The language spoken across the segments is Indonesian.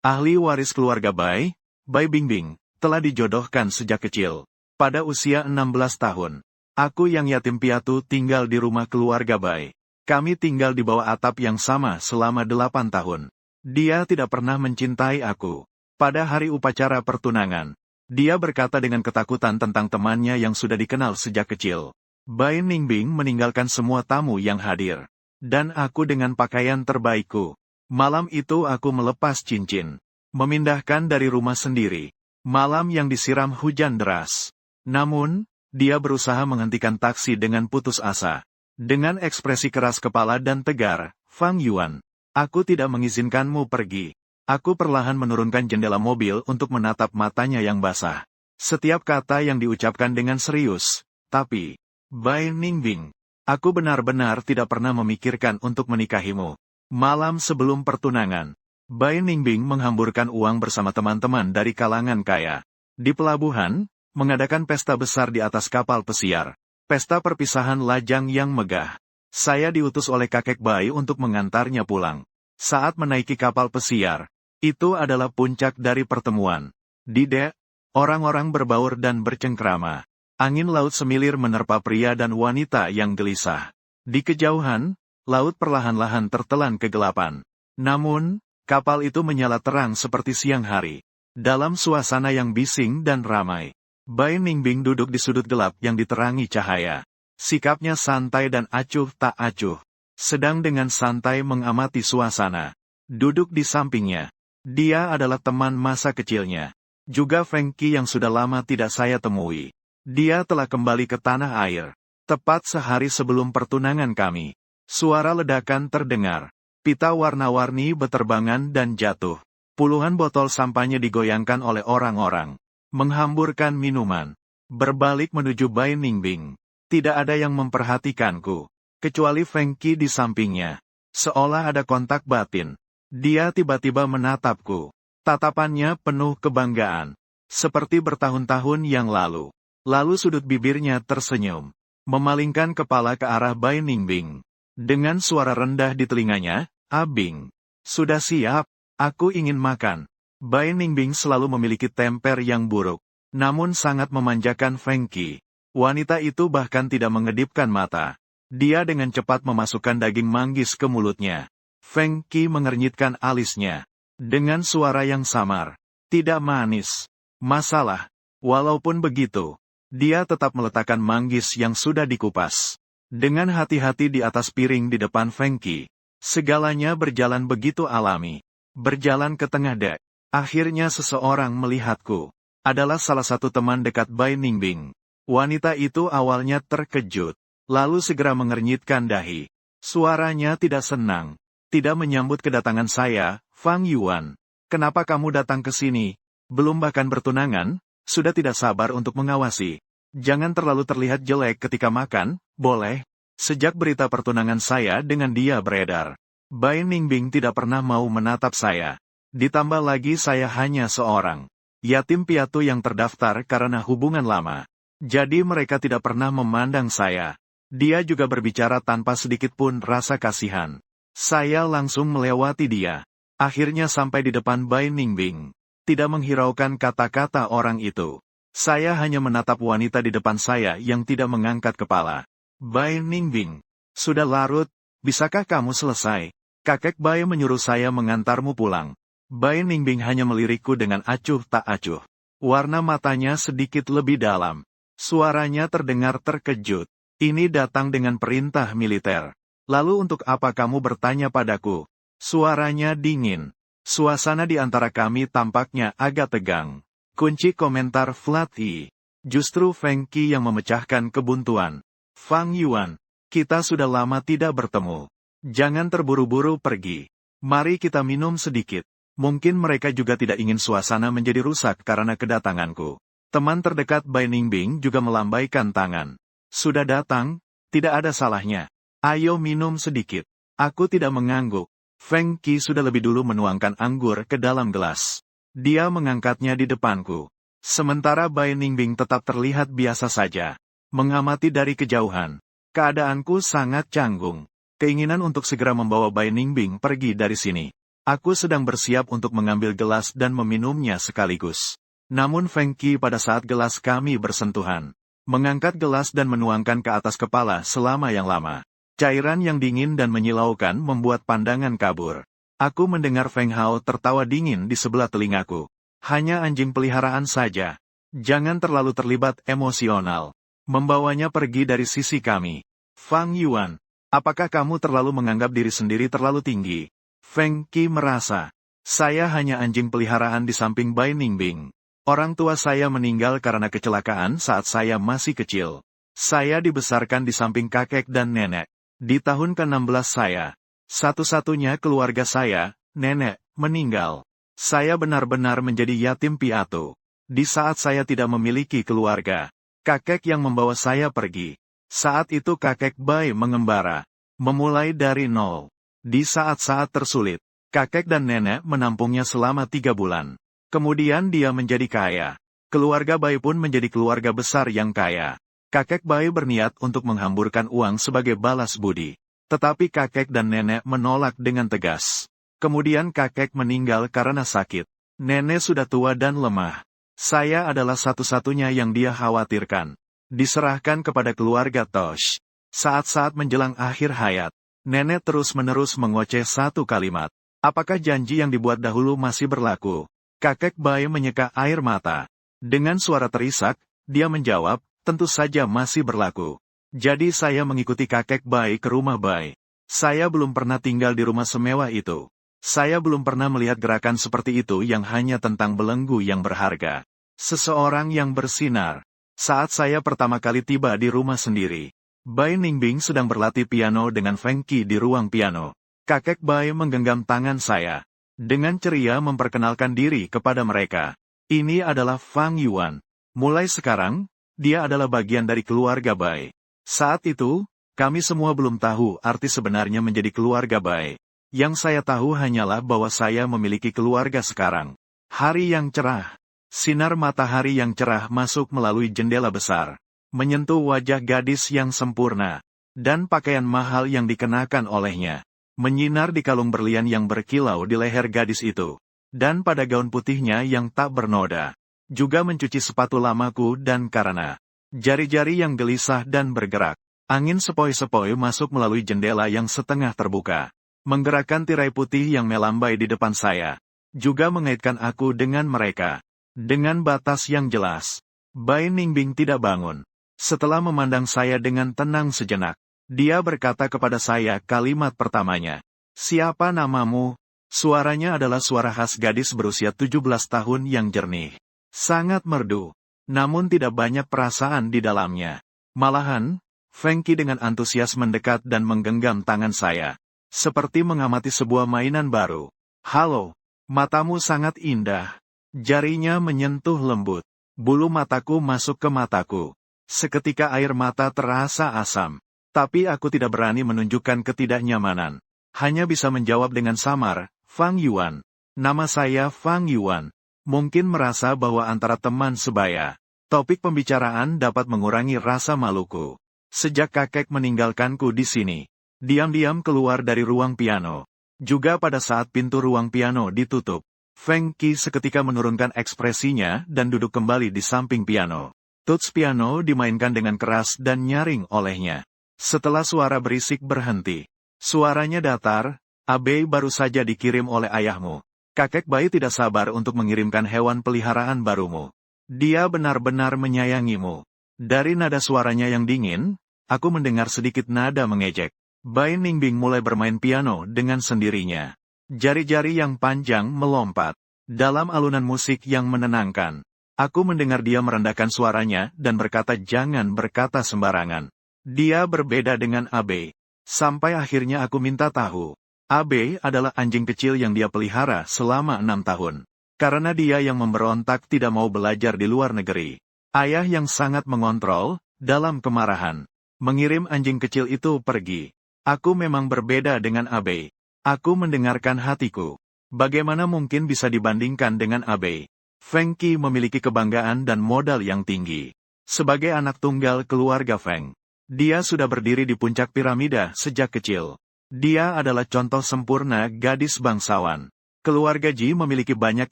Ahli waris keluarga Bai Bingbing, telah dijodohkan sejak kecil. Pada usia 16 tahun, aku yang yatim piatu tinggal di rumah keluarga Bai. Kami tinggal di bawah atap yang sama selama 8 tahun. Dia tidak pernah mencintai aku. Pada hari upacara pertunangan, dia berkata dengan ketakutan tentang temannya yang sudah dikenal sejak kecil. Bai Ningbing meninggalkan semua tamu yang hadir. Dan aku dengan pakaian terbaikku. Malam itu aku melepas cincin. Memindahkan dari rumah sendiri. Malam yang disiram hujan deras. Namun, dia berusaha menghentikan taksi dengan putus asa. Dengan ekspresi keras kepala dan tegar, Fang Yuan, aku tidak mengizinkanmu pergi. Aku perlahan menurunkan jendela mobil untuk menatap matanya yang basah. Setiap kata yang diucapkan dengan serius, tapi, Bai Ningbing, aku benar-benar tidak pernah memikirkan untuk menikahimu. Malam sebelum pertunangan, Bai Ningbing menghamburkan uang bersama teman-teman dari kalangan kaya. Di pelabuhan, mengadakan pesta besar di atas kapal pesiar. Pesta perpisahan lajang yang megah. Saya diutus oleh kakek Bai untuk mengantarnya pulang. Saat menaiki kapal pesiar, itu adalah puncak dari pertemuan. Di dek, orang-orang berbaur dan bercengkrama. Angin laut semilir menerpa pria dan wanita yang gelisah. Di kejauhan, laut perlahan-lahan tertelan kegelapan. Namun, kapal itu menyala terang seperti siang hari. Dalam suasana yang bising dan ramai, Bai Ningbing duduk di sudut gelap yang diterangi cahaya. Sikapnya santai dan acuh tak acuh. Sedang dengan santai mengamati suasana. Duduk di sampingnya. Dia adalah teman masa kecilnya. Juga Feng Qi yang sudah lama tidak saya temui. Dia telah kembali ke tanah air. Tepat sehari sebelum pertunangan kami. Suara ledakan terdengar. Pita warna-warni beterbangan dan jatuh. Puluhan botol sampahnya digoyangkan oleh orang-orang. Menghamburkan minuman. Berbalik menuju Bai Ningbing. Tidak ada yang memperhatikanku. Kecuali Feng Qi di sampingnya. Seolah ada kontak batin. Dia tiba-tiba menatapku. Tatapannya penuh kebanggaan. Seperti bertahun-tahun yang lalu. Lalu sudut bibirnya tersenyum. Memalingkan kepala ke arah Bai Ningbing. Dengan suara rendah di telinganya, Abing. Sudah siap, aku ingin makan. Bai Ningbing selalu memiliki temper yang buruk. Namun sangat memanjakan Feng Qi. Wanita itu bahkan tidak mengedipkan mata. Dia dengan cepat memasukkan daging manggis ke mulutnya. Feng Qi mengernyitkan alisnya. Dengan suara yang samar. Tidak manis. Masalah. Walaupun begitu, dia tetap meletakkan manggis yang sudah dikupas. Dengan hati-hati di atas piring di depan Feng Qi. Segalanya berjalan begitu alami. Berjalan ke tengah dek. Akhirnya seseorang melihatku. Adalah salah satu teman dekat Bai Ningbing. Wanita itu awalnya terkejut. Lalu segera mengernyitkan dahi. Suaranya tidak senang. Tidak menyambut kedatangan saya, Fang Yuan. Kenapa kamu datang ke sini? Belum bahkan bertunangan, sudah tidak sabar untuk mengawasi. Jangan terlalu terlihat jelek ketika makan, boleh? Sejak berita pertunangan saya dengan dia beredar, Bai Ningbing tidak pernah mau menatap saya. Ditambah lagi saya hanya seorang yatim piatu yang terdaftar karena hubungan lama. Jadi mereka tidak pernah memandang saya. Dia juga berbicara tanpa sedikit pun rasa kasihan. Saya langsung melewati dia. Akhirnya sampai di depan Bai Ningbing. Tidak menghiraukan kata-kata orang itu. Saya hanya menatap wanita di depan saya yang tidak mengangkat kepala. Bai Ningbing. Sudah larut, bisakah kamu selesai? Kakek Bai menyuruh saya mengantarmu pulang. Bai Ningbing hanya melirikku dengan acuh tak acuh. Warna matanya sedikit lebih dalam. Suaranya terdengar terkejut. Ini datang dengan perintah militer. Lalu untuk apa kamu bertanya padaku? Suaranya dingin. Suasana di antara kami tampaknya agak tegang. Kunci komentar Flatty. Justru Feng Qi yang memecahkan kebuntuan. Fang Yuan, kita sudah lama tidak bertemu. Jangan terburu-buru pergi. Mari kita minum sedikit. Mungkin mereka juga tidak ingin suasana menjadi rusak karena kedatanganku. Teman terdekat Bai Ningbing juga melambaikan tangan. Sudah datang, tidak ada salahnya. Ayo minum sedikit. Aku tidak mengangguk. Feng Qi sudah lebih dulu menuangkan anggur ke dalam gelas. Dia mengangkatnya di depanku. Sementara Bai Ningbing tetap terlihat biasa saja. Mengamati dari kejauhan. Keadaanku sangat canggung. Keinginan untuk segera membawa Bai Ningbing pergi dari sini. Aku sedang bersiap untuk mengambil gelas dan meminumnya sekaligus. Namun Feng Qi pada saat gelas kami bersentuhan, mengangkat gelas dan menuangkan ke atas kepala selama yang lama. Cairan yang dingin dan menyilaukan membuat pandangan kabur. Aku mendengar Feng Hao tertawa dingin di sebelah telingaku. Hanya anjing peliharaan saja. Jangan terlalu terlibat emosional. Membawanya pergi dari sisi kami. Fang Yuan, apakah kamu terlalu menganggap diri sendiri terlalu tinggi? Feng Qi merasa, saya hanya anjing peliharaan di samping Bai Ningbing. Orang tua saya meninggal karena kecelakaan saat saya masih kecil. Saya dibesarkan di samping kakek dan nenek. Di tahun ke-16 saya, satu-satunya keluarga saya, nenek, meninggal. Saya benar-benar menjadi yatim piatu. Di saat saya tidak memiliki keluarga, kakek yang membawa saya pergi. Saat itu kakek Bai mengembara, memulai dari nol. Di saat-saat tersulit, kakek dan nenek menampungnya selama 3 bulan. Kemudian dia menjadi kaya. Keluarga Bai pun menjadi keluarga besar yang kaya. Kakek Bai berniat untuk menghamburkan uang sebagai balas budi. Tetapi kakek dan nenek menolak dengan tegas. Kemudian kakek meninggal karena sakit. Nenek sudah tua dan lemah. Saya adalah satu-satunya yang dia khawatirkan. Diserahkan kepada keluarga Tosh. Saat-saat menjelang akhir hayat, nenek terus-menerus mengoceh satu kalimat. Apakah janji yang dibuat dahulu masih berlaku? Kakek Bai menyeka air mata. Dengan suara terisak, dia menjawab, tentu saja masih berlaku. Jadi saya mengikuti kakek Bai ke rumah Bai. Saya belum pernah tinggal di rumah semewah itu. Saya belum pernah melihat gerakan seperti itu yang hanya tentang belenggu yang berharga. Seseorang yang bersinar. Saat saya pertama kali tiba di rumah sendiri, Bai Ningbing sedang berlatih piano dengan Feng Qi di ruang piano. Kakek Bai menggenggam tangan saya. Dengan ceria memperkenalkan diri kepada mereka. Ini adalah Fang Yuan. Mulai sekarang, dia adalah bagian dari keluarga Bai. Saat itu, kami semua belum tahu arti sebenarnya menjadi keluarga Bai. Yang saya tahu hanyalah bahwa saya memiliki keluarga sekarang. Hari yang cerah. Sinar matahari yang cerah masuk melalui jendela besar. Menyentuh wajah gadis yang sempurna, dan pakaian mahal yang dikenakan olehnya, menyinar di kalung berlian yang berkilau di leher gadis itu, dan pada gaun putihnya yang tak bernoda, juga mencuci sepatu lamaku dan karena jari-jari yang gelisah dan bergerak, angin sepoi-sepoi masuk melalui jendela yang setengah terbuka, menggerakkan tirai putih yang melambai di depan saya, juga mengaitkan aku dengan mereka, dengan batas yang jelas. Bai Ningbing tidak bangun. Setelah memandang saya dengan tenang sejenak, dia berkata kepada saya kalimat pertamanya. Siapa namamu? Suaranya adalah suara khas gadis berusia 17 tahun yang jernih. Sangat merdu, namun tidak banyak perasaan di dalamnya. Malahan, Feng Qi dengan antusias mendekat dan menggenggam tangan saya. Seperti mengamati sebuah mainan baru. Halo, matamu sangat indah. Jarinya menyentuh lembut. Bulu mataku masuk ke mataku. Seketika air mata terasa asam, tapi aku tidak berani menunjukkan ketidaknyamanan. Hanya bisa menjawab dengan samar, Fang Yuan. Nama saya Fang Yuan. Mungkin merasa bahwa antara teman sebaya, topik pembicaraan dapat mengurangi rasa maluku. Sejak kakek meninggalkanku di sini, diam-diam keluar dari ruang piano. Juga pada saat pintu ruang piano ditutup, Feng Qi seketika menurunkan ekspresinya dan duduk kembali di samping piano. Tuts piano dimainkan dengan keras dan nyaring olehnya. Setelah suara berisik berhenti, suaranya datar, Abe baru saja dikirim oleh ayahmu. Kakek Bai tidak sabar untuk mengirimkan hewan peliharaan barumu. Dia benar-benar menyayangimu. Dari nada suaranya yang dingin, aku mendengar sedikit nada mengejek. Bai Ningbing mulai bermain piano dengan sendirinya. Jari-jari yang panjang melompat dalam alunan musik yang menenangkan. Aku mendengar dia merendahkan suaranya dan berkata jangan berkata sembarangan. Dia berbeda dengan Abe. Sampai akhirnya aku minta tahu. Abe adalah anjing kecil yang dia pelihara selama 6 tahun. Karena dia yang memberontak tidak mau belajar di luar negeri. Ayah yang sangat mengontrol, dalam kemarahan, mengirim anjing kecil itu pergi. Aku memang berbeda dengan Abe. Aku mendengarkan hatiku. Bagaimana mungkin bisa dibandingkan dengan Abe? Feng Qi memiliki kebanggaan dan modal yang tinggi. Sebagai anak tunggal keluarga Feng, dia sudah berdiri di puncak piramida sejak kecil. Dia adalah contoh sempurna gadis bangsawan. Keluarga Ji memiliki banyak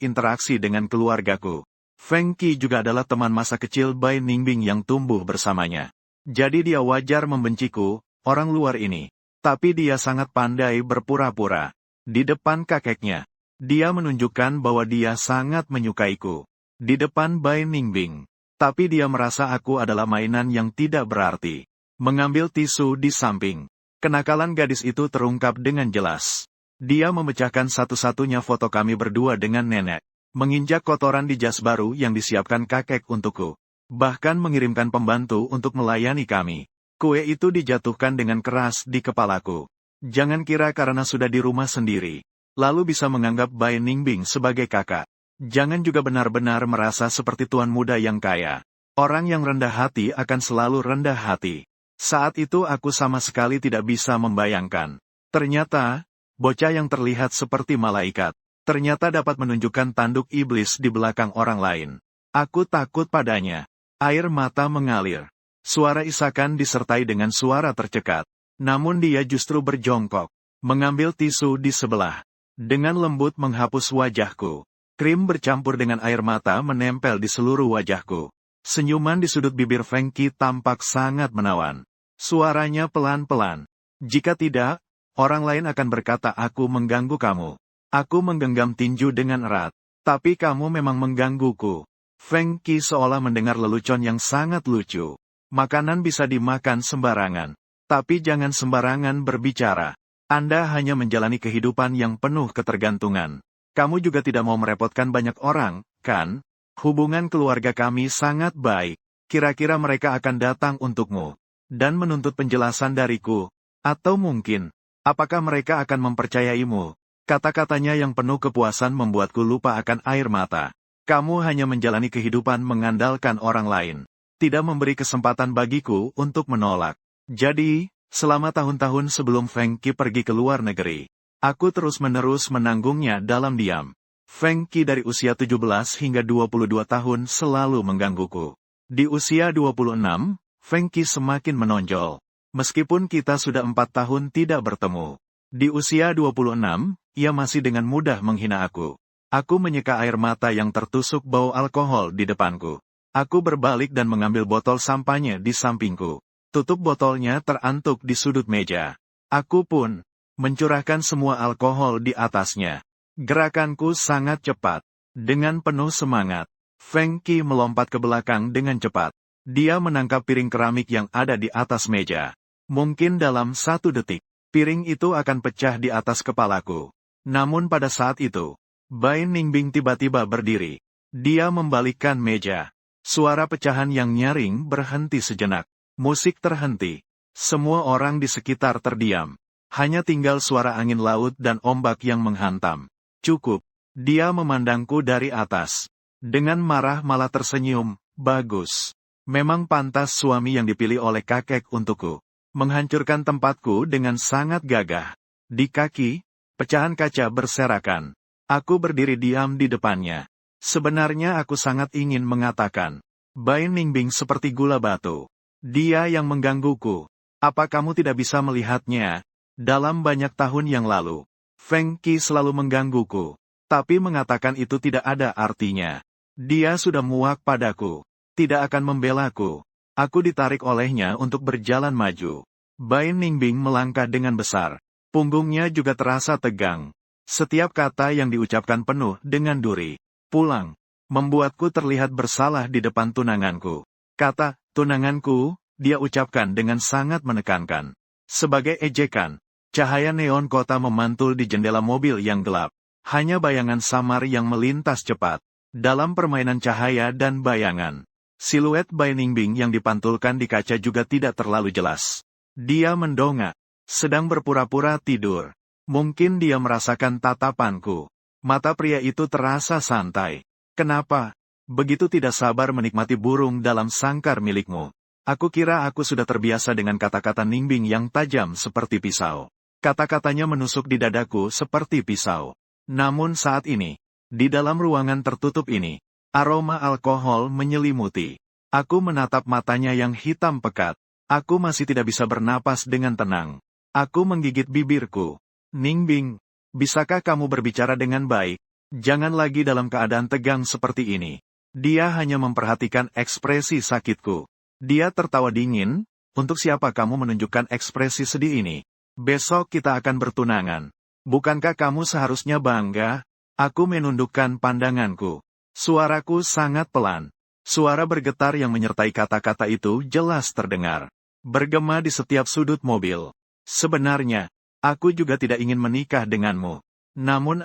interaksi dengan keluargaku. Feng Qi juga adalah teman masa kecil Bai Ningbing yang tumbuh bersamanya. Jadi dia wajar membenciku, orang luar ini. Tapi dia sangat pandai berpura-pura. Di depan kakeknya, dia menunjukkan bahwa dia sangat menyukaiku. Di depan Bai Ningbing. Tapi dia merasa aku adalah mainan yang tidak berarti. Mengambil tisu di samping. Kenakalan gadis itu terungkap dengan jelas. Dia memecahkan satu-satunya foto kami berdua dengan nenek. Menginjak kotoran di jas baru yang disiapkan kakek untukku. Bahkan mengirimkan pembantu untuk melayani kami. Kue itu dijatuhkan dengan keras di kepalaku. Jangan kira karena sudah di rumah sendiri, lalu bisa menganggap Bai Ningbing sebagai kakak. Jangan juga benar-benar merasa seperti tuan muda yang kaya. Orang yang rendah hati akan selalu rendah hati. Saat itu aku sama sekali tidak bisa membayangkan. Ternyata, bocah yang terlihat seperti malaikat, ternyata dapat menunjukkan tanduk iblis di belakang orang lain. Aku takut padanya. Air mata mengalir. Suara isakan disertai dengan suara tercekat. Namun dia justru berjongkok, mengambil tisu di sebelah. Dengan lembut menghapus wajahku. Krim bercampur dengan air mata menempel di seluruh wajahku. Senyuman di sudut bibir Feng Qi tampak sangat menawan. Suaranya pelan-pelan. Jika tidak, orang lain akan berkata aku mengganggu kamu. Aku menggenggam tinju dengan erat. Tapi kamu memang menggangguku. Feng Qi seolah mendengar lelucon yang sangat lucu. Makanan bisa dimakan sembarangan. Tapi jangan sembarangan berbicara. Anda hanya menjalani kehidupan yang penuh ketergantungan. Kamu juga tidak mau merepotkan banyak orang, kan? Hubungan keluarga kami sangat baik. Kira-kira mereka akan datang untukmu dan menuntut penjelasan dariku. Atau mungkin, apakah mereka akan mempercayaimu? Kata-katanya yang penuh kepuasan membuatku lupa akan air mata. Kamu hanya menjalani kehidupan mengandalkan orang lain. Tidak memberi kesempatan bagiku untuk menolak. Jadi, selama tahun-tahun sebelum Feng Qi pergi ke luar negeri, aku terus-menerus menanggungnya dalam diam. Feng Qi dari usia 17 hingga 22 tahun selalu menggangguku. Di usia 26, Feng Qi semakin menonjol. Meskipun kita sudah 4 tahun tidak bertemu. Di usia 26, ia masih dengan mudah menghina aku. Aku menyeka air mata yang tertusuk bau alkohol di depanku. Aku berbalik dan mengambil botol sampahnya di sampingku. Tutup botolnya terantuk di sudut meja. Aku pun mencurahkan semua alkohol di atasnya. Gerakanku sangat cepat. Dengan penuh semangat, Feng Qi melompat ke belakang dengan cepat. Dia menangkap piring keramik yang ada di atas meja. Mungkin dalam 1 detik, piring itu akan pecah di atas kepalaku. Namun pada saat itu, Bai Ningbing tiba-tiba berdiri. Dia membalikkan meja. Suara pecahan yang nyaring berhenti sejenak. Musik terhenti. Semua orang di sekitar terdiam. Hanya tinggal suara angin laut dan ombak yang menghantam. Cukup. Dia memandangku dari atas. Dengan marah malah tersenyum. Bagus. Memang pantas suami yang dipilih oleh kakek untukku. Menghancurkan tempatku dengan sangat gagah. Di kaki, pecahan kaca berserakan. Aku berdiri diam di depannya. Sebenarnya aku sangat ingin mengatakan, Bai Ningbing seperti gula batu. Dia yang menggangguku. Apa kamu tidak bisa melihatnya? Dalam banyak tahun yang lalu, Feng Qi selalu menggangguku. Tapi mengatakan itu tidak ada artinya. Dia sudah muak padaku. Tidak akan membelaku. Aku ditarik olehnya untuk berjalan maju. Bai Ningbing melangkah dengan besar. Punggungnya juga terasa tegang. Setiap kata yang diucapkan penuh dengan duri. Pulang. Membuatku terlihat bersalah di depan tunanganku. Kata, tunanganku, dia ucapkan dengan sangat menekankan. Sebagai ejekan, cahaya neon kota memantul di jendela mobil yang gelap. Hanya bayangan samar yang melintas cepat. Dalam permainan cahaya dan bayangan, siluet Bai Ningbing yang dipantulkan di kaca juga tidak terlalu jelas. Dia mendongak, sedang berpura-pura tidur. Mungkin dia merasakan tatapanku. Mata pria itu terasa santai. Kenapa? Begitu tidak sabar menikmati burung dalam sangkar milikmu. Aku kira aku sudah terbiasa dengan kata-kata Ningbing yang tajam seperti pisau. Kata-katanya menusuk di dadaku seperti pisau. Namun saat ini, di dalam ruangan tertutup ini, aroma alkohol menyelimuti. Aku menatap matanya yang hitam pekat. Aku masih tidak bisa bernapas dengan tenang. Aku menggigit bibirku. Ningbing, Bisakah kamu berbicara dengan baik? Jangan lagi dalam keadaan tegang seperti ini. Dia hanya memperhatikan ekspresi sakitku. Dia tertawa dingin. Untuk siapa kamu menunjukkan ekspresi sedih ini? Besok kita akan bertunangan. Bukankah kamu seharusnya bangga? Aku menundukkan pandanganku. Suaraku sangat pelan. Suara bergetar yang menyertai kata-kata itu jelas terdengar. Bergema di setiap sudut mobil. Sebenarnya, aku juga tidak ingin menikah denganmu. Namun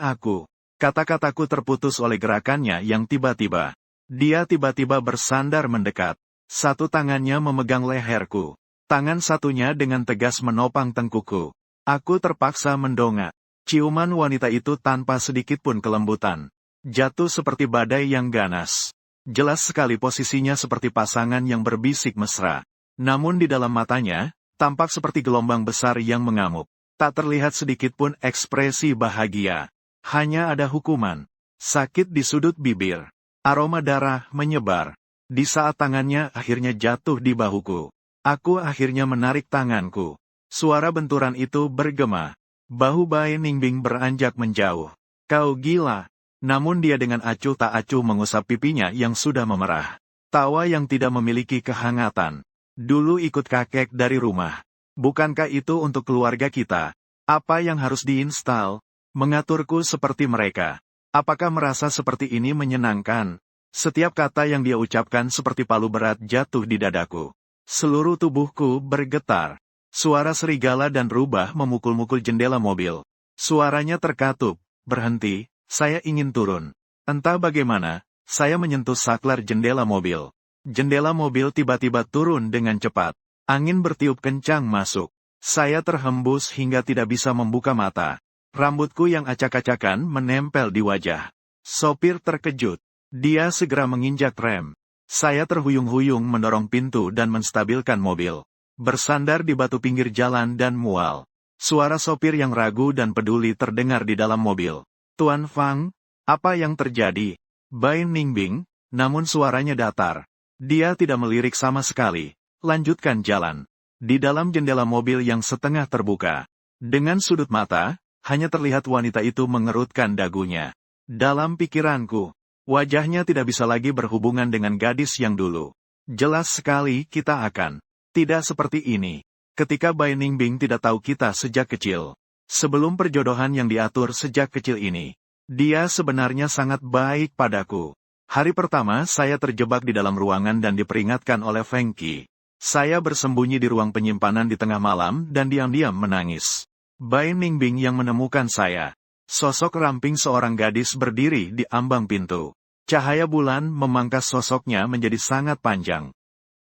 kata-kataku terputus oleh gerakannya yang tiba-tiba. Dia tiba-tiba bersandar mendekat. Satu tangannya memegang leherku. Tangan satunya dengan tegas menopang tengkukku. Aku terpaksa mendongak. Ciuman wanita itu tanpa sedikit pun kelembutan. Jatuh seperti badai yang ganas. Jelas sekali posisinya seperti pasangan yang berbisik mesra. Namun di dalam matanya, tampak seperti gelombang besar yang mengamuk. Tak terlihat sedikit pun ekspresi bahagia. Hanya ada hukuman. Sakit di sudut bibir. Aroma darah menyebar. Di saat tangannya akhirnya jatuh di bahuku. Aku akhirnya menarik tanganku. Suara benturan itu bergema. Bahu Bai Ningbing beranjak menjauh. Kau gila. Namun dia dengan acuh tak acuh mengusap pipinya yang sudah memerah. Tawa yang tidak memiliki kehangatan. Dulu ikut kakek dari rumah. Bukankah itu untuk keluarga kita? Apa yang harus diinstal? Mengaturku seperti mereka. Apakah merasa seperti ini menyenangkan? Setiap kata yang dia ucapkan seperti palu berat jatuh di dadaku. Seluruh tubuhku bergetar. Suara serigala dan rubah memukul-mukul jendela mobil. Suaranya terkatup. Berhenti, saya ingin turun. Entah bagaimana, saya menyentuh saklar jendela mobil. Jendela mobil tiba-tiba turun dengan cepat. Angin bertiup kencang masuk. Saya terhembus hingga tidak bisa membuka mata. Rambutku yang acak-acakan menempel di wajah. Sopir terkejut. Dia segera menginjak rem. Saya terhuyung-huyung mendorong pintu dan menstabilkan mobil. Bersandar di batu pinggir jalan dan mual. Suara sopir yang ragu dan peduli terdengar di dalam mobil. Tuan Fang, apa yang terjadi? Bai Ningbing, namun suaranya datar. Dia tidak melirik sama sekali. Lanjutkan jalan. Di dalam jendela mobil yang setengah terbuka. Dengan sudut mata, hanya terlihat wanita itu mengerutkan dagunya. Dalam pikiranku, wajahnya tidak bisa lagi berhubungan dengan gadis yang dulu. Jelas sekali kita akan. Tidak seperti ini. Ketika Bai Ningbing tidak tahu kita sejak kecil. Sebelum perjodohan yang diatur sejak kecil ini. Dia sebenarnya sangat baik padaku. Hari pertama saya terjebak di dalam ruangan dan diperingatkan oleh Feng Qi. Saya bersembunyi di ruang penyimpanan di tengah malam dan diam-diam menangis. Bai Ningbing yang menemukan saya. Sosok ramping seorang gadis berdiri di ambang pintu. Cahaya bulan memangkas sosoknya menjadi sangat panjang.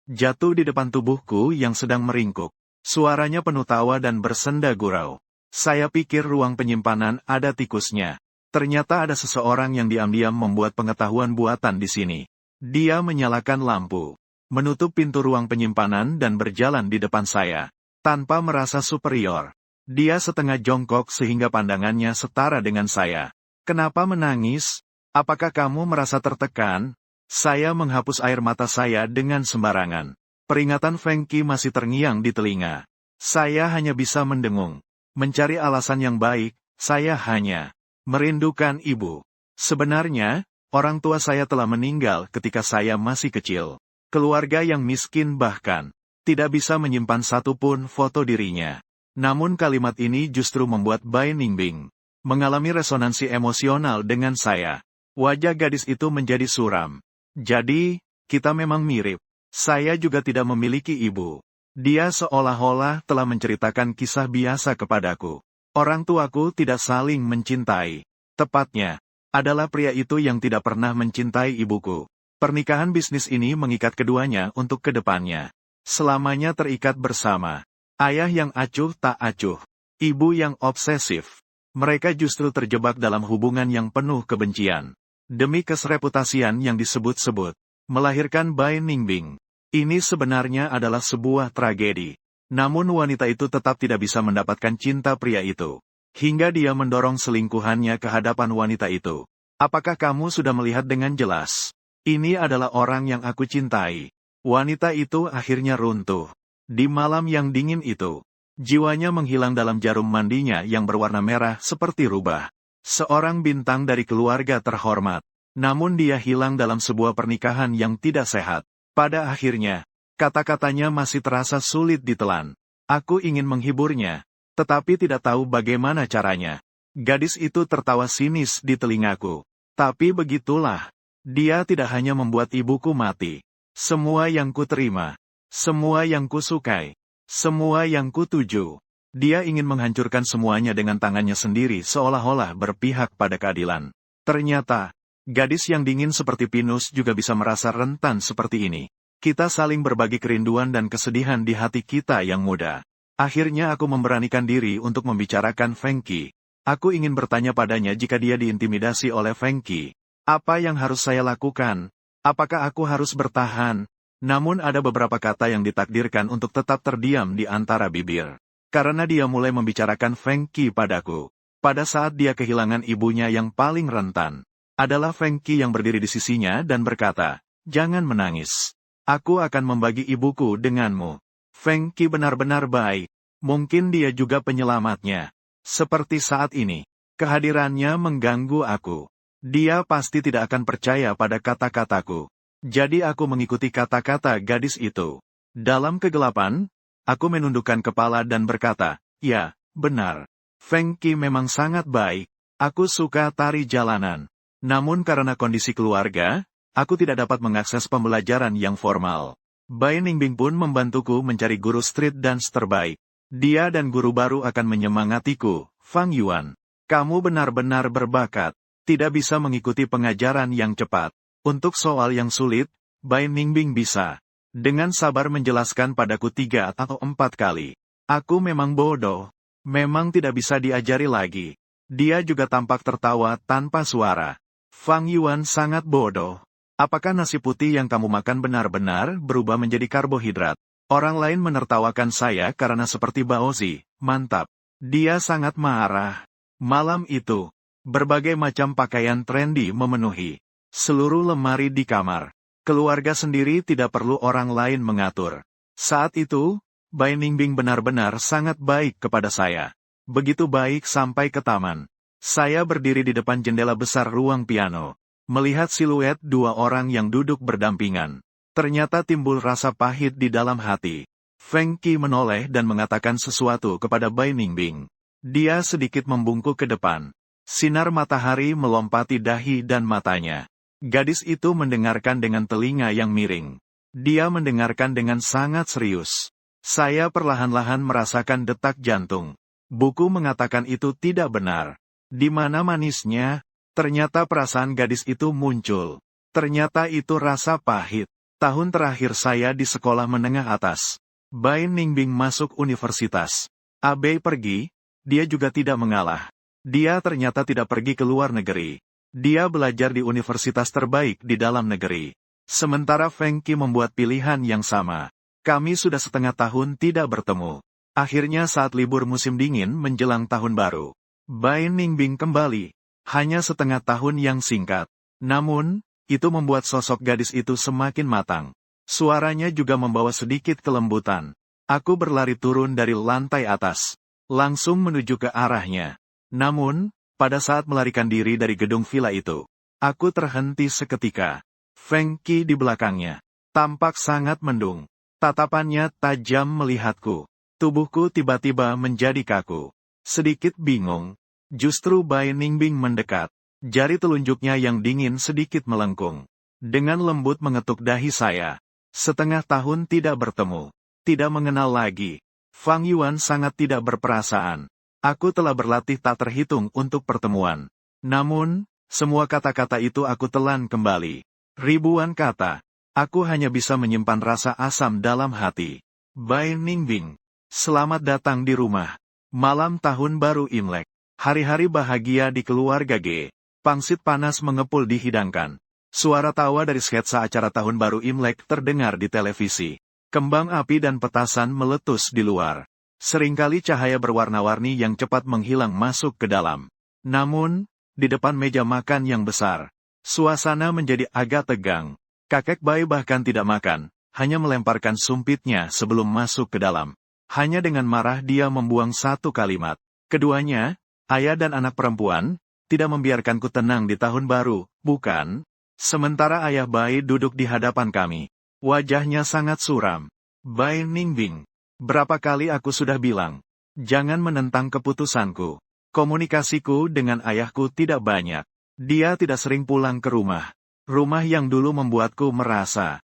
Jatuh di depan tubuhku yang sedang meringkuk. Suaranya penuh tawa dan bersenda gurau. Saya pikir ruang penyimpanan ada tikusnya. Ternyata ada seseorang yang diam-diam membuat pengetahuan buatan di sini. Dia menyalakan lampu, menutup pintu ruang penyimpanan dan berjalan di depan saya. Tanpa merasa superior. Dia setengah jongkok sehingga pandangannya setara dengan saya. Kenapa menangis? Apakah kamu merasa tertekan? Saya menghapus air mata saya dengan sembarangan. Peringatan Feng Qi masih terngiang di telinga. Saya hanya bisa mendengung. Mencari alasan yang baik, saya hanya merindukan ibu. Sebenarnya, orang tua saya telah meninggal ketika saya masih kecil. Keluarga yang miskin bahkan tidak bisa menyimpan satupun foto dirinya. Namun kalimat ini justru membuat Bai Ningbing mengalami resonansi emosional dengan saya. Wajah gadis itu menjadi suram. Jadi, kita memang mirip. Saya juga tidak memiliki ibu. Dia seolah-olah telah menceritakan kisah biasa kepadaku. Orang tuaku tidak saling mencintai. Tepatnya, adalah pria itu yang tidak pernah mencintai ibuku. Pernikahan bisnis ini mengikat keduanya untuk kedepannya. Selamanya terikat bersama. Ayah yang acuh tak acuh. Ibu yang obsesif. Mereka justru terjebak dalam hubungan yang penuh kebencian. Demi kesereputasian yang disebut-sebut. Melahirkan Bai Ningbing. Ini sebenarnya adalah sebuah tragedi. Namun wanita itu tetap tidak bisa mendapatkan cinta pria itu. Hingga dia mendorong selingkuhannya ke hadapan wanita itu. Apakah kamu sudah melihat dengan jelas? Ini adalah orang yang aku cintai. Wanita itu akhirnya runtuh. Di malam yang dingin itu, Jiwanya menghilang dalam jarum mandinya yang berwarna merah seperti rubah. Seorang bintang dari keluarga terhormat. Namun dia hilang dalam sebuah pernikahan yang tidak sehat. Pada akhirnya, kata-katanya masih terasa sulit ditelan. Aku ingin menghiburnya, tetapi tidak tahu bagaimana caranya. Gadis itu tertawa sinis di telingaku. Tapi begitulah. Dia tidak hanya membuat ibuku mati. Semua yang kuterima, semua yang kusukai, semua yang kutuju. Dia ingin menghancurkan semuanya dengan tangannya sendiri seolah-olah berpihak pada keadilan. Ternyata, gadis yang dingin seperti Pinus juga bisa merasa rentan seperti ini. Kita saling berbagi kerinduan dan kesedihan di hati kita yang muda. Akhirnya aku memberanikan diri untuk membicarakan Feng Qi. Aku ingin bertanya padanya jika dia diintimidasi oleh Feng Qi. Apa yang harus saya lakukan? Apakah aku harus bertahan? Namun ada beberapa kata yang ditakdirkan untuk tetap terdiam di antara bibir. Karena dia mulai membicarakan Feng Qi padaku. Pada saat dia kehilangan ibunya yang paling rentan, adalah Feng Qi yang berdiri di sisinya dan berkata, "Jangan menangis. Aku akan membagi ibuku denganmu." Feng Qi benar-benar baik. Mungkin dia juga penyelamatnya. Seperti saat ini, kehadirannya mengganggu aku. Dia pasti tidak akan percaya pada kata-kataku. Jadi aku mengikuti kata-kata gadis itu. Dalam kegelapan, aku menundukkan kepala dan berkata, "Ya, benar. Feng Qi memang sangat baik. Aku suka tari jalanan. Namun karena kondisi keluarga, aku tidak dapat mengakses pembelajaran yang formal." Bai Ningbing pun membantuku mencari guru street dance terbaik. Dia dan guru baru akan menyemangatiku. "Fang Yuan, kamu benar-benar berbakat. Tidak bisa mengikuti pengajaran yang cepat. Untuk soal yang sulit, Bai Ningbing bisa dengan sabar menjelaskan padaku 3 atau 4 kali. Aku memang bodoh. Memang tidak bisa diajari lagi." Dia juga tampak tertawa tanpa suara. "Fang Yuan sangat bodoh. Apakah nasi putih yang kamu makan benar-benar berubah menjadi karbohidrat?" Orang lain menertawakan saya karena seperti Baozi. Mantap. Dia sangat marah. Malam itu, berbagai macam pakaian trendy memenuhi seluruh lemari di kamar. Keluarga sendiri tidak perlu orang lain mengatur. Saat itu, Bai Ningbing benar-benar sangat baik kepada saya. Begitu baik sampai ke taman. Saya berdiri di depan jendela besar ruang piano, melihat siluet 2 orang yang duduk berdampingan. Ternyata timbul rasa pahit di dalam hati. Feng Qi menoleh dan mengatakan sesuatu kepada Bai Ningbing. Dia sedikit membungkuk ke depan. Sinar matahari melompati dahi dan matanya. Gadis itu mendengarkan dengan telinga yang miring. Dia mendengarkan dengan sangat serius. Saya perlahan-lahan merasakan detak jantung. Buku mengatakan itu tidak benar. Di mana manisnya? Ternyata perasaan gadis itu muncul. Ternyata itu rasa pahit. Tahun terakhir saya di sekolah menengah atas. Bai Ningbing masuk universitas. Abe pergi, dia juga tidak mengalah. Dia ternyata tidak pergi ke luar negeri. Dia belajar di universitas terbaik di dalam negeri. Sementara Feng Qi membuat pilihan yang sama. Kami sudah setengah tahun tidak bertemu. Akhirnya saat libur musim dingin menjelang tahun baru, Bai Ningbing kembali. Hanya setengah tahun yang singkat. Namun, itu membuat sosok gadis itu semakin matang. Suaranya juga membawa sedikit kelembutan. Aku berlari turun dari lantai atas, langsung menuju ke arahnya. Namun, pada saat melarikan diri dari gedung villa itu, aku terhenti seketika. Feng Qi di belakangnya tampak sangat mendung. Tatapannya tajam melihatku. Tubuhku tiba-tiba menjadi kaku. Sedikit bingung. Justru Bai Ningbing mendekat. Jari telunjuknya yang dingin sedikit melengkung. Dengan lembut mengetuk dahi saya. Setengah tahun tidak bertemu. Tidak mengenal lagi. Fang Yuan sangat tidak berperasaan. Aku telah berlatih tak terhitung untuk pertemuan. Namun, semua kata-kata itu aku telan kembali. Ribuan kata. Aku hanya bisa menyimpan rasa asam dalam hati. Bai Ningbing. Selamat datang di rumah. Malam tahun baru Imlek. Hari-hari bahagia di keluarga G. Pangsit panas mengepul dihidangkan. Suara tawa dari sketsa acara tahun baru Imlek terdengar di televisi. Kembang api dan petasan meletus di luar. Seringkali cahaya berwarna-warni yang cepat menghilang masuk ke dalam. Namun, di depan meja makan yang besar, suasana menjadi agak tegang. Kakek Bai bahkan tidak makan, hanya melemparkan sumpitnya sebelum masuk ke dalam. Hanya dengan marah dia membuang satu kalimat. Keduanya, ayah dan anak perempuan, tidak membiarkanku tenang di tahun baru, bukan? Sementara ayah Bai duduk di hadapan kami. Wajahnya sangat suram. Bai Ningbing, berapa kali aku sudah bilang, jangan menentang keputusanku. Komunikasiku dengan ayahku tidak banyak. Dia tidak sering pulang ke rumah. Rumah yang dulu membuatku merasa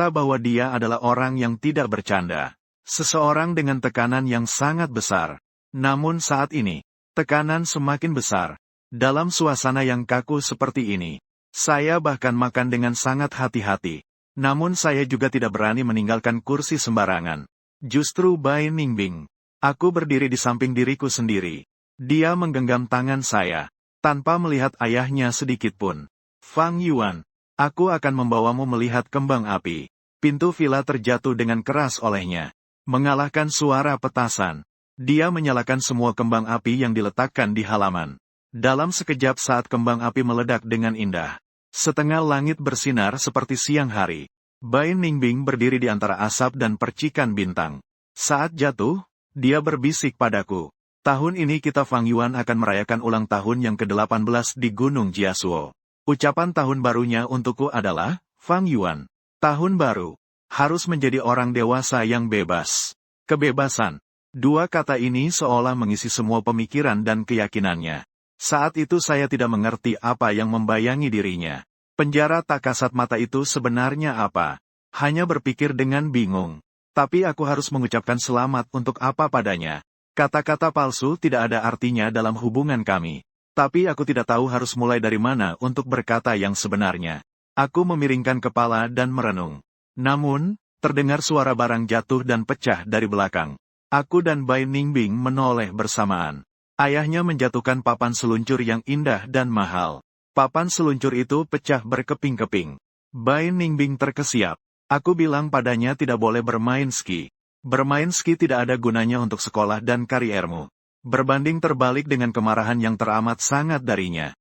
bahwa dia adalah orang yang tidak bercanda. Seseorang dengan tekanan yang sangat besar. Namun saat ini, tekanan semakin besar. Dalam suasana yang kaku seperti ini, saya bahkan makan dengan sangat hati-hati. Namun saya juga tidak berani meninggalkan kursi sembarangan. Justru Bai Ningbing, aku berdiri di samping diriku sendiri. Dia menggenggam tangan saya, tanpa melihat ayahnya sedikitpun. Fang Yuan, aku akan membawamu melihat kembang api. Pintu villa terjatuh dengan keras olehnya. Mengalahkan suara petasan. Dia menyalakan semua kembang api yang diletakkan di halaman. Dalam sekejap saat kembang api meledak dengan indah. Setengah langit bersinar seperti siang hari. Bai Ningbing berdiri di antara asap dan percikan bintang. Saat jatuh, dia berbisik padaku. Tahun ini kita Fang Yuan akan merayakan ulang tahun yang ke-18 di Gunung Jiasuo. Ucapan tahun barunya untukku adalah, Fang Yuan, tahun baru, harus menjadi orang dewasa yang bebas. Kebebasan. Dua kata ini seolah mengisi semua pemikiran dan keyakinannya. Saat itu saya tidak mengerti apa yang membayangi dirinya. Penjara tak kasat mata itu sebenarnya apa? Hanya berpikir dengan bingung. Tapi aku harus mengucapkan selamat untuk apa padanya. Kata-kata palsu tidak ada artinya dalam hubungan kami. Tapi aku tidak tahu harus mulai dari mana untuk berkata yang sebenarnya. Aku memiringkan kepala dan merenung. Namun, terdengar suara barang jatuh dan pecah dari belakang. Aku dan Bai Ningbing menoleh bersamaan. Ayahnya menjatuhkan papan seluncur yang indah dan mahal. Papan seluncur itu pecah berkeping-keping. Bai Ningbing terkesiap. Aku bilang padanya tidak boleh bermain ski. Bermain ski tidak ada gunanya untuk sekolah dan kariermu. Berbanding terbalik dengan kemarahan yang teramat sangat darinya.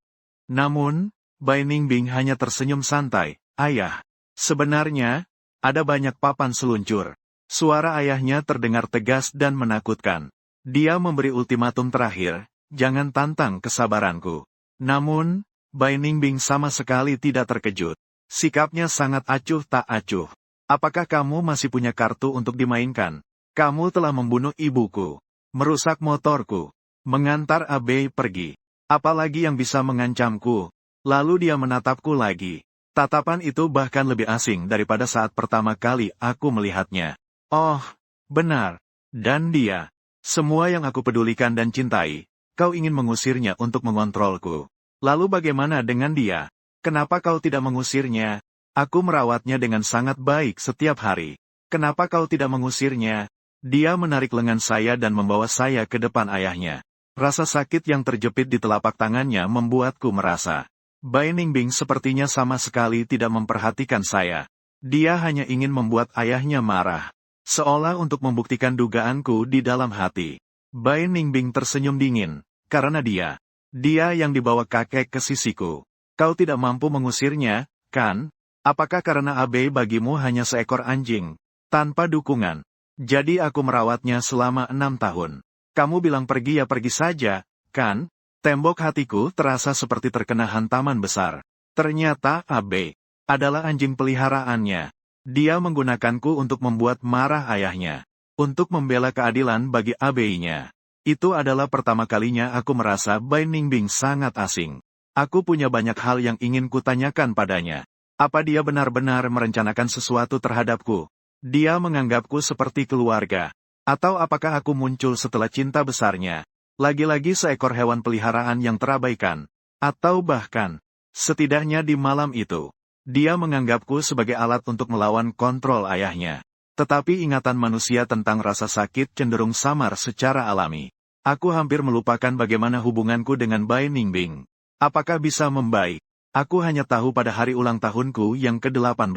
Namun, Bai Ningbing hanya tersenyum santai. Ayah, sebenarnya, ada banyak papan seluncur. Suara ayahnya terdengar tegas dan menakutkan. Dia memberi ultimatum terakhir, jangan tantang kesabaranku. Namun, Bai Ningbing sama sekali tidak terkejut. Sikapnya sangat acuh tak acuh. Apakah kamu masih punya kartu untuk dimainkan? Kamu telah membunuh ibuku. Merusak motorku, mengantar Abe pergi. Apalagi yang bisa mengancamku? Lalu dia menatapku lagi. Tatapan itu bahkan lebih asing daripada saat pertama kali aku melihatnya. Oh, benar. Dan dia. Semua yang aku pedulikan dan cintai, kau ingin mengusirnya untuk mengontrolku. Lalu bagaimana dengan dia? Kenapa kau tidak mengusirnya? Aku merawatnya dengan sangat baik setiap hari. Kenapa kau tidak mengusirnya? Dia menarik lengan saya dan membawa saya ke depan ayahnya. Rasa sakit yang terjepit di telapak tangannya membuatku merasa. Bai Ningbing sepertinya sama sekali tidak memperhatikan saya. Dia hanya ingin membuat ayahnya marah. Seolah untuk membuktikan dugaanku di dalam hati. Bai Ningbing tersenyum dingin, karena dia yang dibawa kakek ke sisiku. Kau tidak mampu mengusirnya, kan? Apakah karena Abe bagimu hanya seekor anjing, tanpa dukungan? Jadi aku merawatnya selama 6 tahun. Kamu bilang pergi ya pergi saja, kan? Tembok hatiku terasa seperti terkena hantaman besar. Ternyata Abe adalah anjing peliharaannya. Dia menggunakanku untuk membuat marah ayahnya. Untuk membela keadilan bagi Abe-nya. Itu adalah pertama kalinya aku merasa Bai Ningbing sangat asing. Aku punya banyak hal yang ingin kutanyakan padanya. Apa dia benar-benar merencanakan sesuatu terhadapku? Dia menganggapku seperti keluarga. Atau apakah aku muncul setelah cinta besarnya? Lagi-lagi seekor hewan peliharaan yang terabaikan. Atau bahkan, setidaknya di malam itu, dia menganggapku sebagai alat untuk melawan kontrol ayahnya. Tetapi ingatan manusia tentang rasa sakit cenderung samar secara alami. Aku hampir melupakan bagaimana hubunganku dengan Bai Ningbing. Apakah bisa membaik? Aku hanya tahu pada hari ulang tahunku yang ke-18.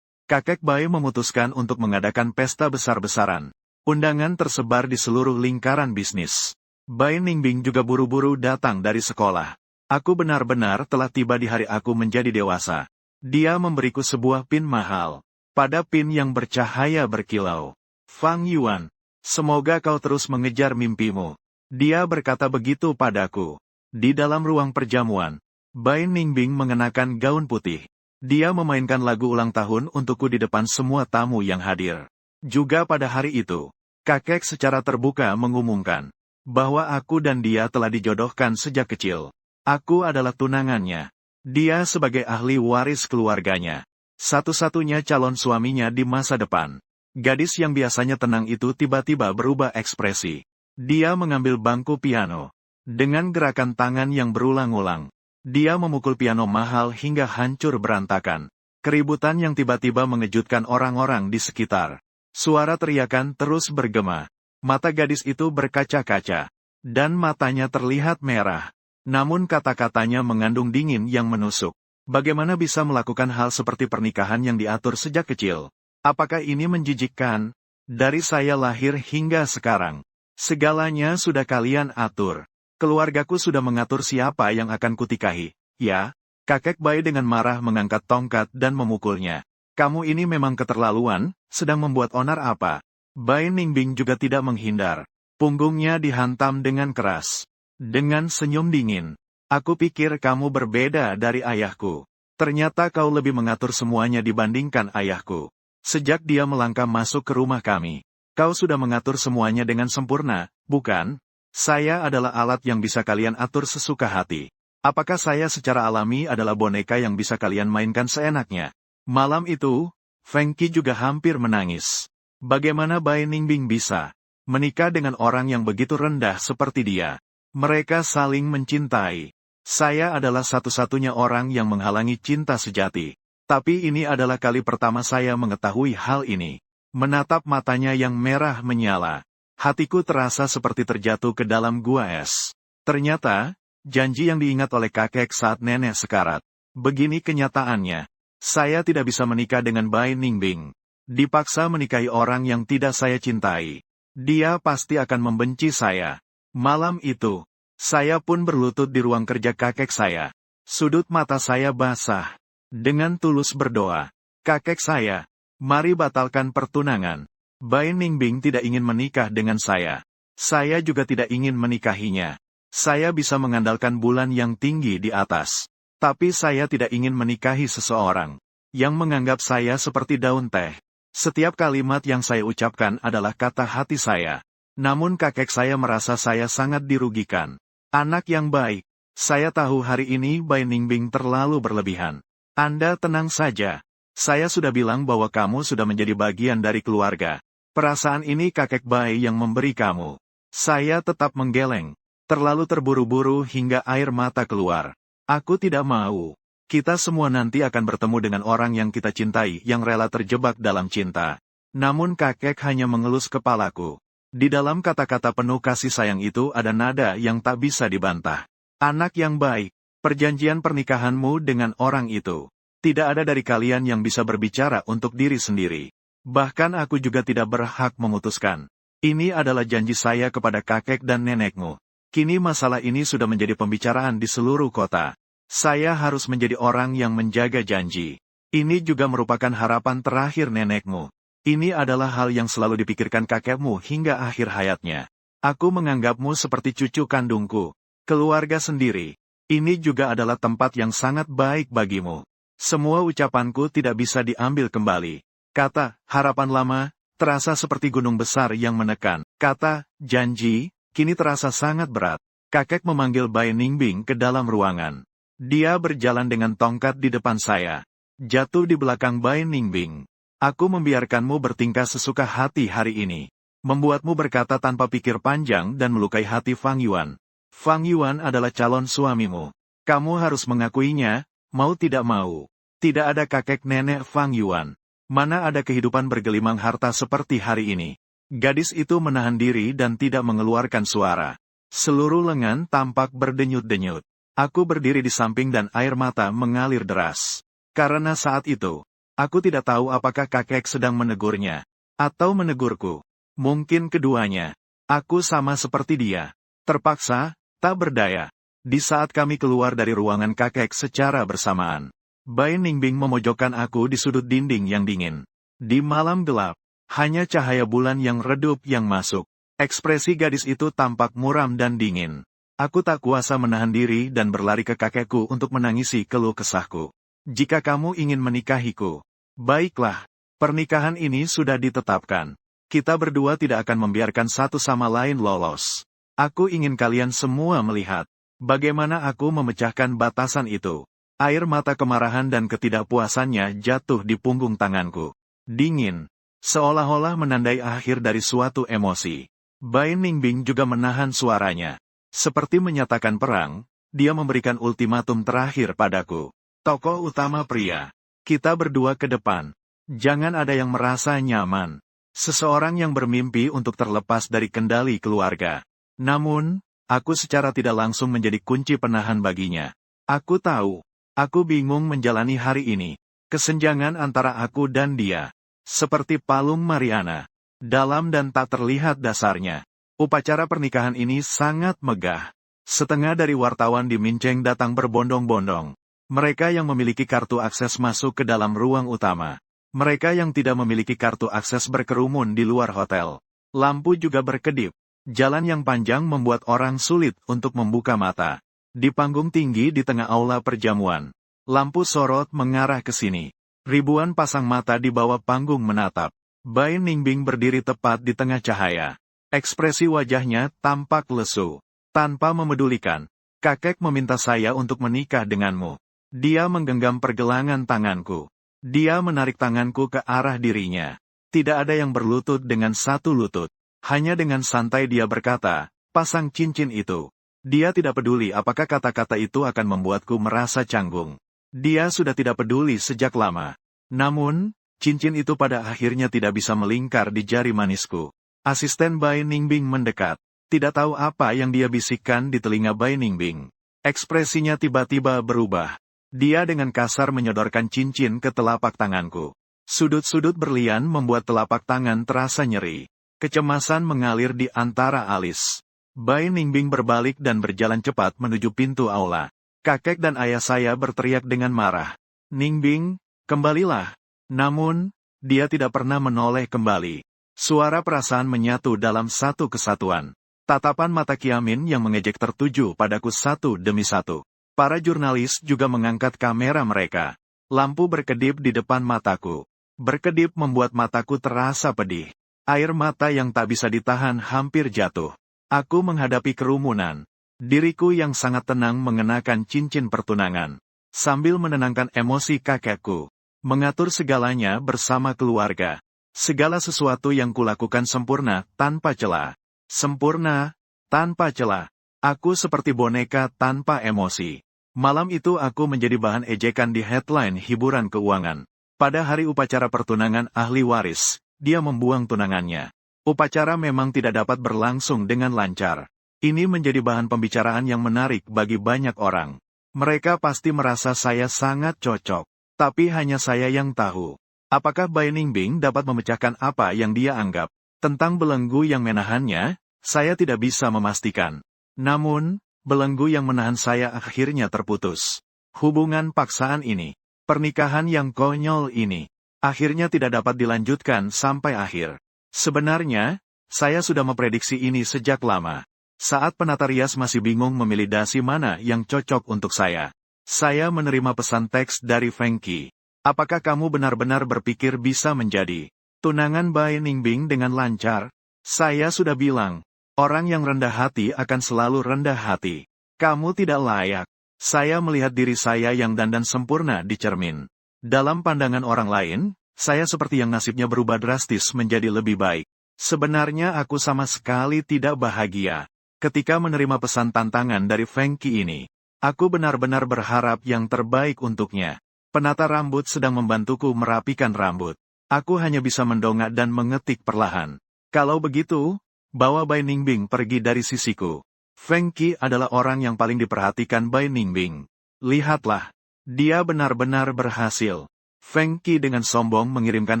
Kakek Bai memutuskan untuk mengadakan pesta besar-besaran. Undangan tersebar di seluruh lingkaran bisnis. Bai Ningbing juga buru-buru datang dari sekolah. Aku benar-benar telah tiba di hari aku menjadi dewasa. Dia memberiku sebuah pin mahal. Pada pin yang bercahaya berkilau. Fang Yuan, Semoga kau terus mengejar mimpimu. Dia berkata begitu padaku. Di dalam ruang perjamuan, Bai Ningbing mengenakan gaun putih. Dia memainkan lagu ulang tahun untukku di depan semua tamu yang hadir. Juga pada hari itu, kakek secara terbuka mengumumkan bahwa aku dan dia telah dijodohkan sejak kecil. Aku adalah tunangannya. Dia sebagai ahli waris keluarganya. Satu-satunya calon suaminya di masa depan. Gadis yang biasanya tenang itu tiba-tiba berubah ekspresi. Dia mengambil bangku piano. Dengan gerakan tangan yang berulang-ulang, dia memukul piano mahal hingga hancur berantakan. Keributan yang tiba-tiba mengejutkan orang-orang di sekitar. Suara teriakan terus bergema. Mata gadis itu berkaca-kaca. Dan matanya terlihat merah. Namun kata-katanya mengandung dingin yang menusuk. Bagaimana bisa melakukan hal seperti pernikahan yang diatur sejak kecil? Apakah ini menjijikkan? Dari saya lahir hingga sekarang, segalanya sudah kalian atur. Keluargaku sudah mengatur siapa yang akan kutikahi. Ya, kakek Bai dengan marah mengangkat tongkat dan memukulnya. Kamu ini memang keterlaluan, sedang membuat onar apa? Bai Ningbing juga tidak menghindar. Punggungnya dihantam dengan keras. Dengan senyum dingin. Aku pikir kamu berbeda dari ayahku. Ternyata kau lebih mengatur semuanya dibandingkan ayahku. Sejak dia melangkah masuk ke rumah kami, kau sudah mengatur semuanya dengan sempurna, bukan? Saya adalah alat yang bisa kalian atur sesuka hati. Apakah saya secara alami adalah boneka yang bisa kalian mainkan seenaknya? Malam itu, Feng Qi juga hampir menangis. Bagaimana Bai Ningbing bisa menikah dengan orang yang begitu rendah seperti dia? Mereka saling mencintai. Saya adalah satu-satunya orang yang menghalangi cinta sejati. Tapi ini adalah kali pertama saya mengetahui hal ini. Menatap matanya yang merah menyala. Hatiku terasa seperti terjatuh ke dalam gua es. Ternyata, janji yang diingat oleh kakek saat nenek sekarat. Begini kenyataannya. Saya tidak bisa menikah dengan Bai Ningbing. Dipaksa menikahi orang yang tidak saya cintai. Dia pasti akan membenci saya. Malam itu, saya pun berlutut di ruang kerja kakek saya. Sudut mata saya basah. Dengan tulus berdoa. Kakek saya, mari batalkan pertunangan. Bai Ningbing tidak ingin menikah dengan saya. Saya juga tidak ingin menikahinya. Saya bisa mengandalkan bulan yang tinggi di atas. Tapi saya tidak ingin menikahi seseorang yang menganggap saya seperti daun teh. Setiap kalimat yang saya ucapkan adalah kata hati saya. Namun kakek saya merasa saya sangat dirugikan. Anak yang baik, saya tahu hari ini Bai Ningbing terlalu berlebihan. Anda tenang saja. Saya sudah bilang bahwa kamu sudah menjadi bagian dari keluarga. Perasaan ini kakek Bai yang memberi kamu. Saya tetap menggeleng. Terlalu terburu-buru hingga air mata keluar. Aku tidak mau. Kita semua nanti akan bertemu dengan orang yang kita cintai yang rela terjebak dalam cinta. Namun kakek hanya mengelus kepalaku. Di dalam kata-kata penuh kasih sayang itu ada nada yang tak bisa dibantah. Anak yang baik, perjanjian pernikahanmu dengan orang itu. Tidak ada dari kalian yang bisa berbicara untuk diri sendiri. Bahkan aku juga tidak berhak memutuskan. Ini adalah janji saya kepada kakek dan nenekmu. Kini masalah ini sudah menjadi pembicaraan di seluruh kota. Saya harus menjadi orang yang menjaga janji. Ini juga merupakan harapan terakhir nenekmu. Ini adalah hal yang selalu dipikirkan kakekmu hingga akhir hayatnya. Aku menganggapmu seperti cucu kandungku. Keluarga sendiri. Ini juga adalah tempat yang sangat baik bagimu. Semua ucapanku tidak bisa diambil kembali. Kata, harapan lama, terasa seperti gunung besar yang menekan. Kata, janji, kini terasa sangat berat. Kakek memanggil Bai Ningbing ke dalam ruangan. Dia berjalan dengan tongkat di depan saya. Jatuh di belakang Bai Ningbing. Aku membiarkanmu bertingkah sesuka hati hari ini. Membuatmu berkata tanpa pikir panjang dan melukai hati Fang Yuan. Fang Yuan adalah calon suamimu. Kamu harus mengakuinya, mau tidak mau. Tidak ada kakek nenek Fang Yuan. Mana ada kehidupan bergelimang harta seperti hari ini. Gadis itu menahan diri dan tidak mengeluarkan suara. Seluruh lengan tampak berdenyut-denyut. Aku berdiri di samping dan air mata mengalir deras. Karena saat itu, aku tidak tahu apakah kakek sedang menegurnya, atau menegurku. Mungkin keduanya. Aku sama seperti dia. Terpaksa, tak berdaya. Di saat kami keluar dari ruangan kakek secara bersamaan, Bai Ningbing memojokkan aku di sudut dinding yang dingin. Di malam gelap, Hanya cahaya bulan yang redup yang masuk. Ekspresi gadis itu tampak muram dan dingin. Aku tak kuasa menahan diri dan berlari ke kakekku untuk menangisi keluh kesahku. Jika kamu ingin menikahiku, baiklah, pernikahan ini sudah ditetapkan. Kita berdua tidak akan membiarkan satu sama lain lolos. Aku ingin kalian semua melihat bagaimana aku memecahkan batasan itu. Air mata kemarahan dan ketidakpuasannya jatuh di punggung tanganku. Dingin, seolah-olah menandai akhir dari suatu emosi. Bai Ningbing juga menahan suaranya. Seperti menyatakan perang, dia memberikan ultimatum terakhir padaku. Tokoh utama pria, kita berdua ke depan. Jangan ada yang merasa nyaman. Seseorang yang bermimpi untuk terlepas dari kendali keluarga. Namun, aku secara tidak langsung menjadi kunci penahan baginya. Aku tahu, aku bingung menjalani hari ini. Kesenjangan antara aku dan dia. Seperti palung Mariana. Dalam dan tak terlihat dasarnya. Upacara pernikahan ini sangat megah. Setengah dari wartawan di Minceng datang berbondong-bondong. Mereka yang memiliki kartu akses masuk ke dalam ruang utama. Mereka yang tidak memiliki kartu akses berkerumun di luar hotel. Lampu juga berkedip. Jalan yang panjang membuat orang sulit untuk membuka mata. Di panggung tinggi di tengah aula perjamuan. Lampu sorot mengarah ke sini. Ribuan pasang mata di bawah panggung menatap. Bai Ningbing berdiri tepat di tengah cahaya. Ekspresi wajahnya tampak lesu. Tanpa memedulikan, kakek meminta saya untuk menikah denganmu. Dia menggenggam pergelangan tanganku. Dia menarik tanganku ke arah dirinya. Tidak ada yang berlutut dengan satu lutut. Hanya dengan santai dia berkata, pasang cincin itu. Dia tidak peduli apakah kata-kata itu akan membuatku merasa canggung. Dia sudah tidak peduli sejak lama. Namun, cincin itu pada akhirnya tidak bisa melingkar di jari manisku. Asisten Bai Ningbing mendekat. Tidak tahu apa yang dia bisikkan di telinga Bai Ningbing. Ekspresinya tiba-tiba berubah. Dia dengan kasar menyodorkan cincin ke telapak tanganku. Sudut-sudut berlian membuat telapak tangan terasa nyeri. Kecemasan mengalir di antara alis. Bai Ningbing berbalik dan berjalan cepat menuju pintu aula. Kakek dan ayah saya berteriak dengan marah. Ningbing, kembalilah. Namun, dia tidak pernah menoleh kembali. Suara perasaan menyatu dalam satu kesatuan. Tatapan mata Kiamin yang mengejek tertuju padaku satu demi satu. Para jurnalis juga mengangkat kamera mereka. Lampu berkedip di depan mataku. Berkedip membuat mataku terasa pedih. Air mata yang tak bisa ditahan hampir jatuh. Aku menghadapi kerumunan. Diriku yang sangat tenang mengenakan cincin pertunangan. Sambil menenangkan emosi kakekku. Mengatur segalanya bersama keluarga. Segala sesuatu yang kulakukan sempurna, tanpa celah. Sempurna, tanpa celah. Aku seperti boneka tanpa emosi. Malam itu aku menjadi bahan ejekan di headline hiburan keuangan. Pada hari upacara pertunangan ahli waris, dia membuang tunangannya. Upacara memang tidak dapat berlangsung dengan lancar. Ini menjadi bahan pembicaraan yang menarik bagi banyak orang. Mereka pasti merasa saya sangat cocok. Tapi hanya saya yang tahu. Apakah Bai Ningbing dapat memecahkan apa yang dia anggap? Tentang belenggu yang menahannya, saya tidak bisa memastikan. Namun, belenggu yang menahan saya akhirnya terputus. Hubungan paksaan ini, pernikahan yang konyol ini, akhirnya tidak dapat dilanjutkan sampai akhir. Sebenarnya, saya sudah memprediksi ini sejak lama. Saat penata rias masih bingung memilih dasi mana yang cocok untuk saya. Saya menerima pesan teks dari Fengqi. Apakah kamu benar-benar berpikir bisa menjadi tunangan Bai Ningbing dengan lancar? Saya sudah bilang, orang yang rendah hati akan selalu rendah hati. Kamu tidak layak. Saya melihat diri saya yang dandan sempurna di cermin. Dalam pandangan orang lain, saya seperti yang nasibnya berubah drastis menjadi lebih baik. Sebenarnya aku sama sekali tidak bahagia. Ketika menerima pesan tantangan dari Fengqi ini, aku benar-benar berharap yang terbaik untuknya. Penata rambut sedang membantuku merapikan rambut. Aku hanya bisa mendongak dan mengetik perlahan. Kalau begitu, bawa Bai Ningbing pergi dari sisiku. Fengqi adalah orang yang paling diperhatikan Bai Ningbing. Lihatlah, dia benar-benar berhasil. Fengqi dengan sombong mengirimkan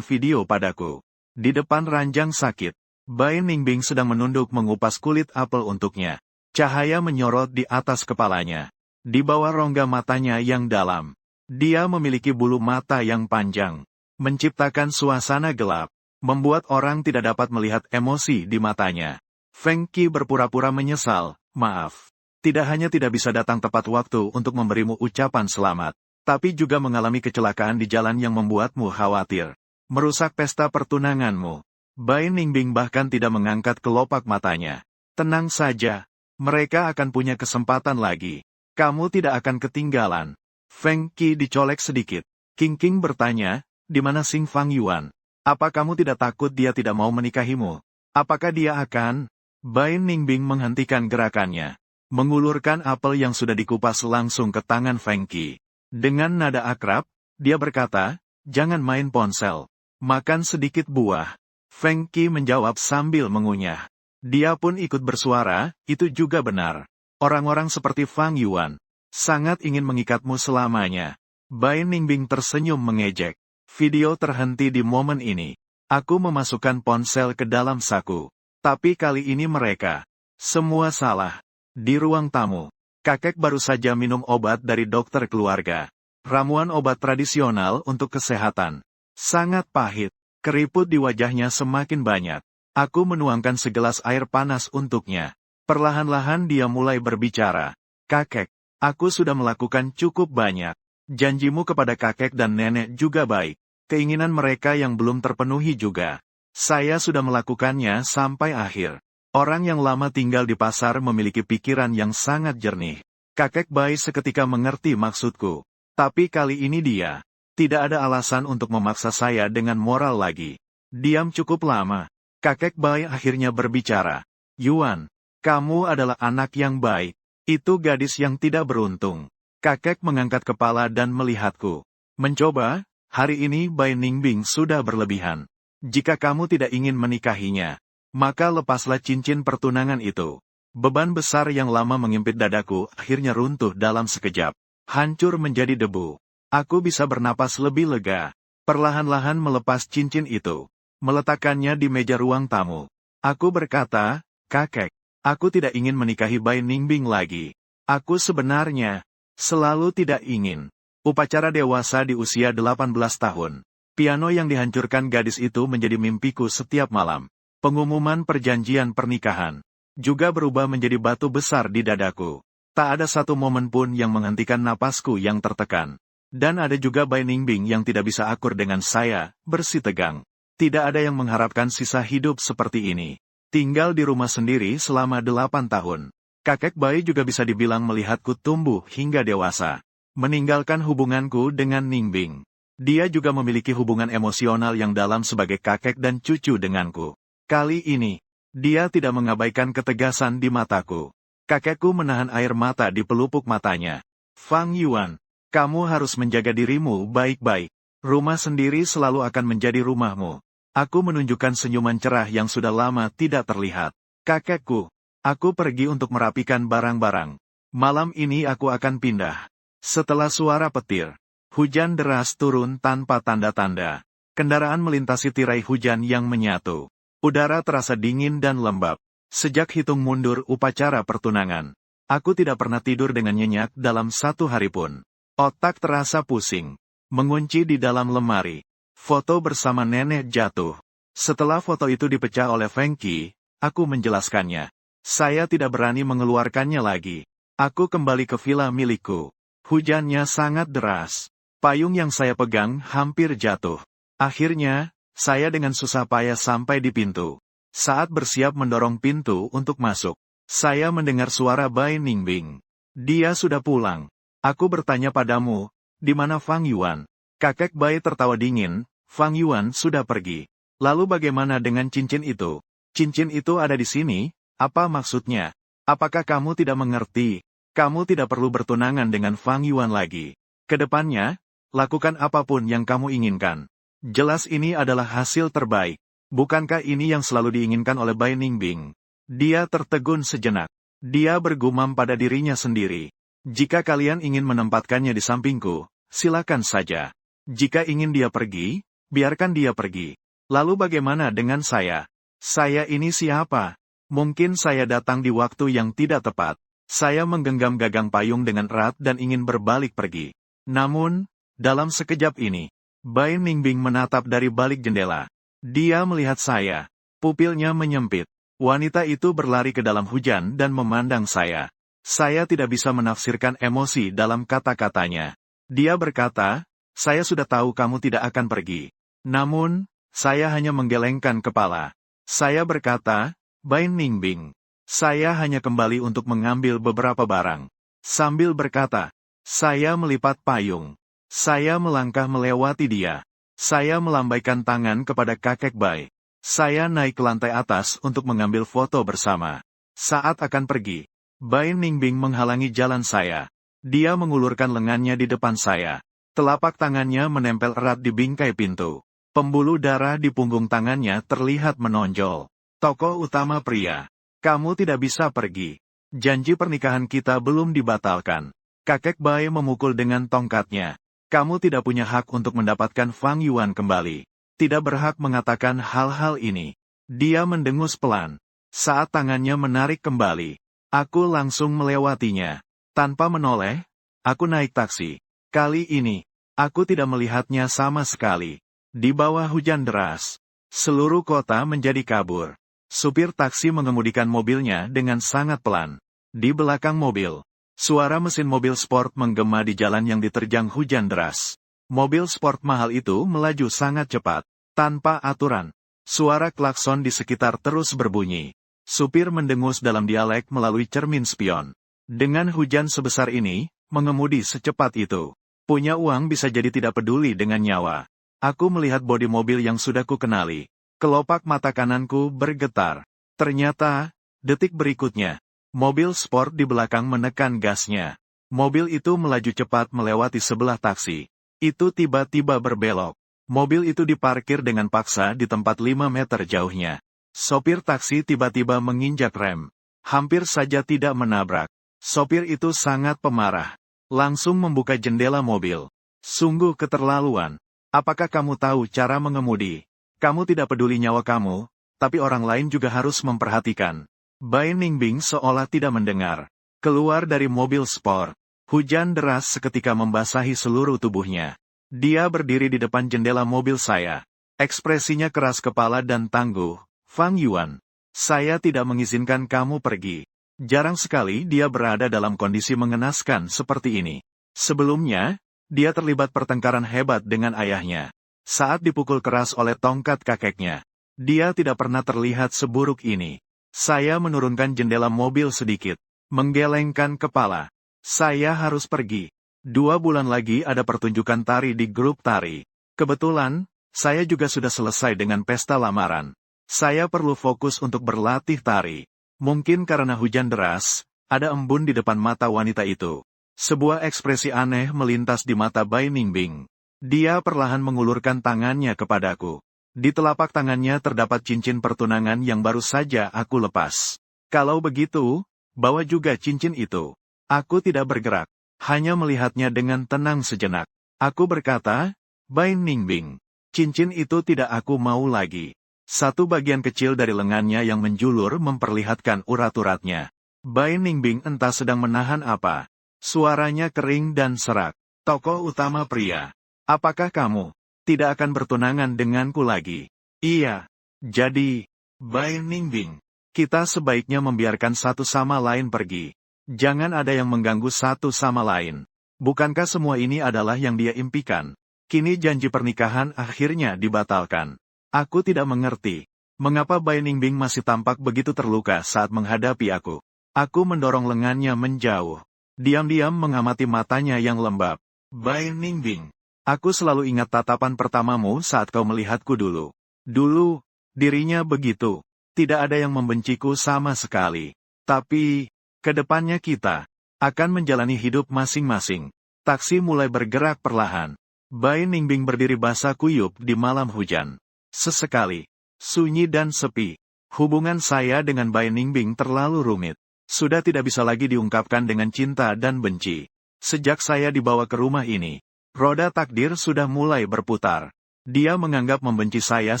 video padaku. Di depan ranjang sakit, Bai Ningbing sedang menunduk mengupas kulit apel untuknya. Cahaya menyorot di atas kepalanya. Di bawah rongga matanya yang dalam. Dia memiliki bulu mata yang panjang, menciptakan suasana gelap. membuat orang tidak dapat melihat emosi di matanya. Feng Qi berpura-pura menyesal, maaf. Tidak hanya tidak bisa datang tepat waktu untuk memberimu ucapan selamat, tapi juga mengalami kecelakaan di jalan yang membuatmu khawatir. Merusak pesta pertunanganmu. Bai Ningbing bahkan tidak mengangkat kelopak matanya. Tenang saja, mereka akan punya kesempatan lagi. Kamu tidak akan ketinggalan. Feng Qi dicolek sedikit. King King bertanya, di mana Xing Fang Yuan? Apa kamu tidak takut dia tidak mau menikahimu? Apakah dia akan? Bai Ningbing menghentikan gerakannya. Mengulurkan apel yang sudah dikupas langsung ke tangan Feng Qi. Dengan nada akrab, dia berkata, jangan main ponsel. Makan sedikit buah. Feng Qi menjawab sambil mengunyah. Dia pun ikut bersuara, itu juga benar. Orang-orang seperti Fang Yuan sangat ingin mengikatmu selamanya. Bai Ningbing tersenyum mengejek. Video terhenti di momen ini. Aku memasukkan ponsel ke dalam saku. Tapi kali ini mereka semua salah. Di ruang tamu, kakek baru saja minum obat dari dokter keluarga. Ramuan obat tradisional untuk kesehatan. Sangat pahit. Keriput di wajahnya semakin banyak. Aku menuangkan segelas air panas untuknya. Perlahan-lahan dia mulai berbicara. Kakek, aku sudah melakukan cukup banyak. Janjimu kepada kakek dan nenek juga baik. Keinginan mereka yang belum terpenuhi juga. Saya sudah melakukannya sampai akhir. Orang yang lama tinggal di pasar memiliki pikiran yang sangat jernih. Kakek Bai seketika mengerti maksudku. Tapi kali ini dia tidak ada alasan untuk memaksa saya dengan moral lagi. Diam cukup lama. Kakek Bai akhirnya berbicara. Yuan, kamu adalah anak yang baik. Itu gadis yang tidak beruntung. Kakek mengangkat kepala dan melihatku. Mencoba, hari ini Bai Ningbing sudah berlebihan. Jika kamu tidak ingin menikahinya, maka lepaslah cincin pertunangan itu. Beban besar yang lama mengimpit dadaku akhirnya runtuh dalam sekejap. Hancur menjadi debu. Aku bisa bernapas lebih lega. Perlahan-lahan melepas cincin itu. Meletakkannya di meja ruang tamu. Aku berkata, kakek, aku tidak ingin menikahi Bai Ningbing lagi. Aku sebenarnya selalu tidak ingin. Upacara dewasa di usia 18 tahun. Piano yang dihancurkan gadis itu menjadi mimpiku setiap malam. Pengumuman perjanjian pernikahan juga berubah menjadi batu besar di dadaku. Tak ada satu momen pun yang menghentikan napasku yang tertekan. Dan ada juga Bai Ningbing yang tidak bisa akur dengan saya, bersitegang. Tidak ada yang mengharapkan sisa hidup seperti ini. Tinggal di rumah sendiri selama 8 tahun. Kakek Bai juga bisa dibilang melihatku tumbuh hingga dewasa. Meninggalkan hubunganku dengan Ningbing. Dia juga memiliki hubungan emosional yang dalam sebagai kakek dan cucu denganku. Kali ini, dia tidak mengabaikan ketegasan di mataku. Kakekku menahan air mata di pelupuk matanya. Fang Yuan, kamu harus menjaga dirimu baik-baik. Rumah sendiri selalu akan menjadi rumahmu. Aku menunjukkan senyuman cerah yang sudah lama tidak terlihat. Kakekku, aku pergi untuk merapikan barang-barang. Malam ini aku akan pindah. Setelah suara petir, hujan deras turun tanpa tanda-tanda. Kendaraan melintasi tirai hujan yang menyatu. Udara terasa dingin dan lembab. Sejak hitung mundur upacara pertunangan, aku tidak pernah tidur dengan nyenyak dalam 1 hari pun. Otak terasa pusing. Mengunci di dalam lemari. Foto bersama nenek jatuh. Setelah foto itu dipecah oleh Feng Qi, aku menjelaskannya. Saya tidak berani mengeluarkannya lagi. Aku kembali ke villa milikku. Hujannya sangat deras. Payung yang saya pegang hampir jatuh. Akhirnya, saya dengan susah payah sampai di pintu. Saat bersiap mendorong pintu untuk masuk, saya mendengar suara Bai Ningbing. Dia sudah pulang. Aku bertanya padamu, di mana Fang Yuan? Kakek Bai tertawa dingin, Fang Yuan sudah pergi. Lalu bagaimana dengan cincin itu? Cincin itu ada di sini, apa maksudnya? Apakah kamu tidak mengerti? Kamu tidak perlu bertunangan dengan Fang Yuan lagi. Kedepannya, lakukan apapun yang kamu inginkan. Jelas ini adalah hasil terbaik. Bukankah ini yang selalu diinginkan oleh Bai Ningbing? Dia tertegun sejenak. Dia bergumam pada dirinya sendiri. Jika kalian ingin menempatkannya di sampingku, silakan saja. Jika ingin dia pergi, biarkan dia pergi. Lalu bagaimana dengan saya? Saya ini siapa? Mungkin saya datang di waktu yang tidak tepat. Saya menggenggam gagang payung dengan erat dan ingin berbalik pergi. Namun, dalam sekejap ini, Bai Ningbing menatap dari balik jendela. Dia melihat saya. Pupilnya menyempit. Wanita itu berlari ke dalam hujan dan memandang saya. Saya tidak bisa menafsirkan emosi dalam kata-katanya. Dia berkata, saya sudah tahu kamu tidak akan pergi. Namun, saya hanya menggelengkan kepala. Saya berkata, Bai Ningbing. Saya hanya kembali untuk mengambil beberapa barang. Sambil berkata, saya melipat payung. Saya melangkah melewati dia. Saya melambaikan tangan kepada kakek Bai. Saya naik ke lantai atas untuk mengambil foto bersama. Saat akan pergi, Bai Ningbing menghalangi jalan saya. Dia mengulurkan lengannya di depan saya. Telapak tangannya menempel erat di bingkai pintu. Pembuluh darah di punggung tangannya terlihat menonjol. Tokoh utama pria. Kamu tidak bisa pergi. Janji pernikahan kita belum dibatalkan. Kakek Bai memukul dengan tongkatnya. Kamu tidak punya hak untuk mendapatkan Fang Yuan kembali. Tidak berhak mengatakan hal-hal ini. Dia mendengus pelan. Saat tangannya menarik kembali, aku langsung melewatinya. Tanpa menoleh, aku naik taksi. Kali ini, aku tidak melihatnya sama sekali. Di bawah hujan deras, seluruh kota menjadi kabur. Supir taksi mengemudikan mobilnya dengan sangat pelan. Di belakang mobil, suara mesin mobil sport menggema di jalan yang diterjang hujan deras. Mobil sport mahal itu melaju sangat cepat, tanpa aturan. Suara klakson di sekitar terus berbunyi. Supir mendengus dalam dialek melalui cermin spion. Dengan hujan sebesar ini, mengemudi secepat itu. Punya uang bisa jadi tidak peduli dengan nyawa. Aku melihat bodi mobil yang sudah kukenali. Kelopak mata kananku bergetar. Ternyata, detik berikutnya, mobil sport di belakang menekan gasnya. Mobil itu melaju cepat melewati sebelah taksi. Itu tiba-tiba berbelok. Mobil itu diparkir dengan paksa di tempat 5 meter jauhnya. Sopir taksi tiba-tiba menginjak rem. Hampir saja tidak menabrak. Sopir itu sangat pemarah. Langsung membuka jendela mobil. Sungguh keterlaluan. Apakah kamu tahu cara mengemudi? Kamu tidak peduli nyawa kamu, tapi orang lain juga harus memperhatikan. Bai Ningbing seolah tidak mendengar. Keluar dari mobil sport. Hujan deras seketika membasahi seluruh tubuhnya. Dia berdiri di depan jendela mobil saya. Ekspresinya keras kepala dan tangguh. Fang Yuan, saya tidak mengizinkan kamu pergi. Jarang sekali dia berada dalam kondisi mengenaskan seperti ini. Sebelumnya, dia terlibat pertengkaran hebat dengan ayahnya. Saat dipukul keras oleh tongkat kakeknya, dia tidak pernah terlihat seburuk ini. Saya menurunkan jendela mobil sedikit, menggelengkan kepala. Saya harus pergi. 2 bulan lagi ada pertunjukan tari di grup tari. Kebetulan, saya juga sudah selesai dengan pesta lamaran. Saya perlu fokus untuk berlatih tari. Mungkin karena hujan deras, ada embun di depan mata wanita itu. Sebuah ekspresi aneh melintas di mata Bai Ningbing. Dia perlahan mengulurkan tangannya kepadaku. Di telapak tangannya terdapat cincin pertunangan yang baru saja aku lepas. Kalau begitu, bawa juga cincin itu. Aku tidak bergerak, hanya melihatnya dengan tenang sejenak. Aku berkata, Bai Ningbing, cincin itu tidak aku mau lagi. Satu bagian kecil dari lengannya yang menjulur memperlihatkan urat-uratnya. Bai Ningbing entah sedang menahan apa. Suaranya kering dan serak. Tokoh utama pria. Apakah kamu tidak akan bertunangan denganku lagi? Iya. Jadi, Bai Ningbing, kita sebaiknya membiarkan satu sama lain pergi. Jangan ada yang mengganggu satu sama lain. Bukankah semua ini adalah yang dia impikan? Kini janji pernikahan akhirnya dibatalkan. Aku tidak mengerti. Mengapa Bai Ningbing masih tampak begitu terluka saat menghadapi aku? Aku mendorong lengannya menjauh. Diam-diam mengamati matanya yang lembab. Bai Ningbing, aku selalu ingat tatapan pertamamu saat kau melihatku dulu. Dulu, dirinya begitu. Tidak ada yang membenciku sama sekali. Tapi, ke depannya kita akan menjalani hidup masing-masing. Taksi mulai bergerak perlahan. Bai Ningbing berdiri basah kuyup di malam hujan. Sesekali, sunyi dan sepi. Hubungan saya dengan Bai Ningbing terlalu rumit. Sudah tidak bisa lagi diungkapkan dengan cinta dan benci. Sejak saya dibawa ke rumah ini, roda takdir sudah mulai berputar. Dia menganggap membenci saya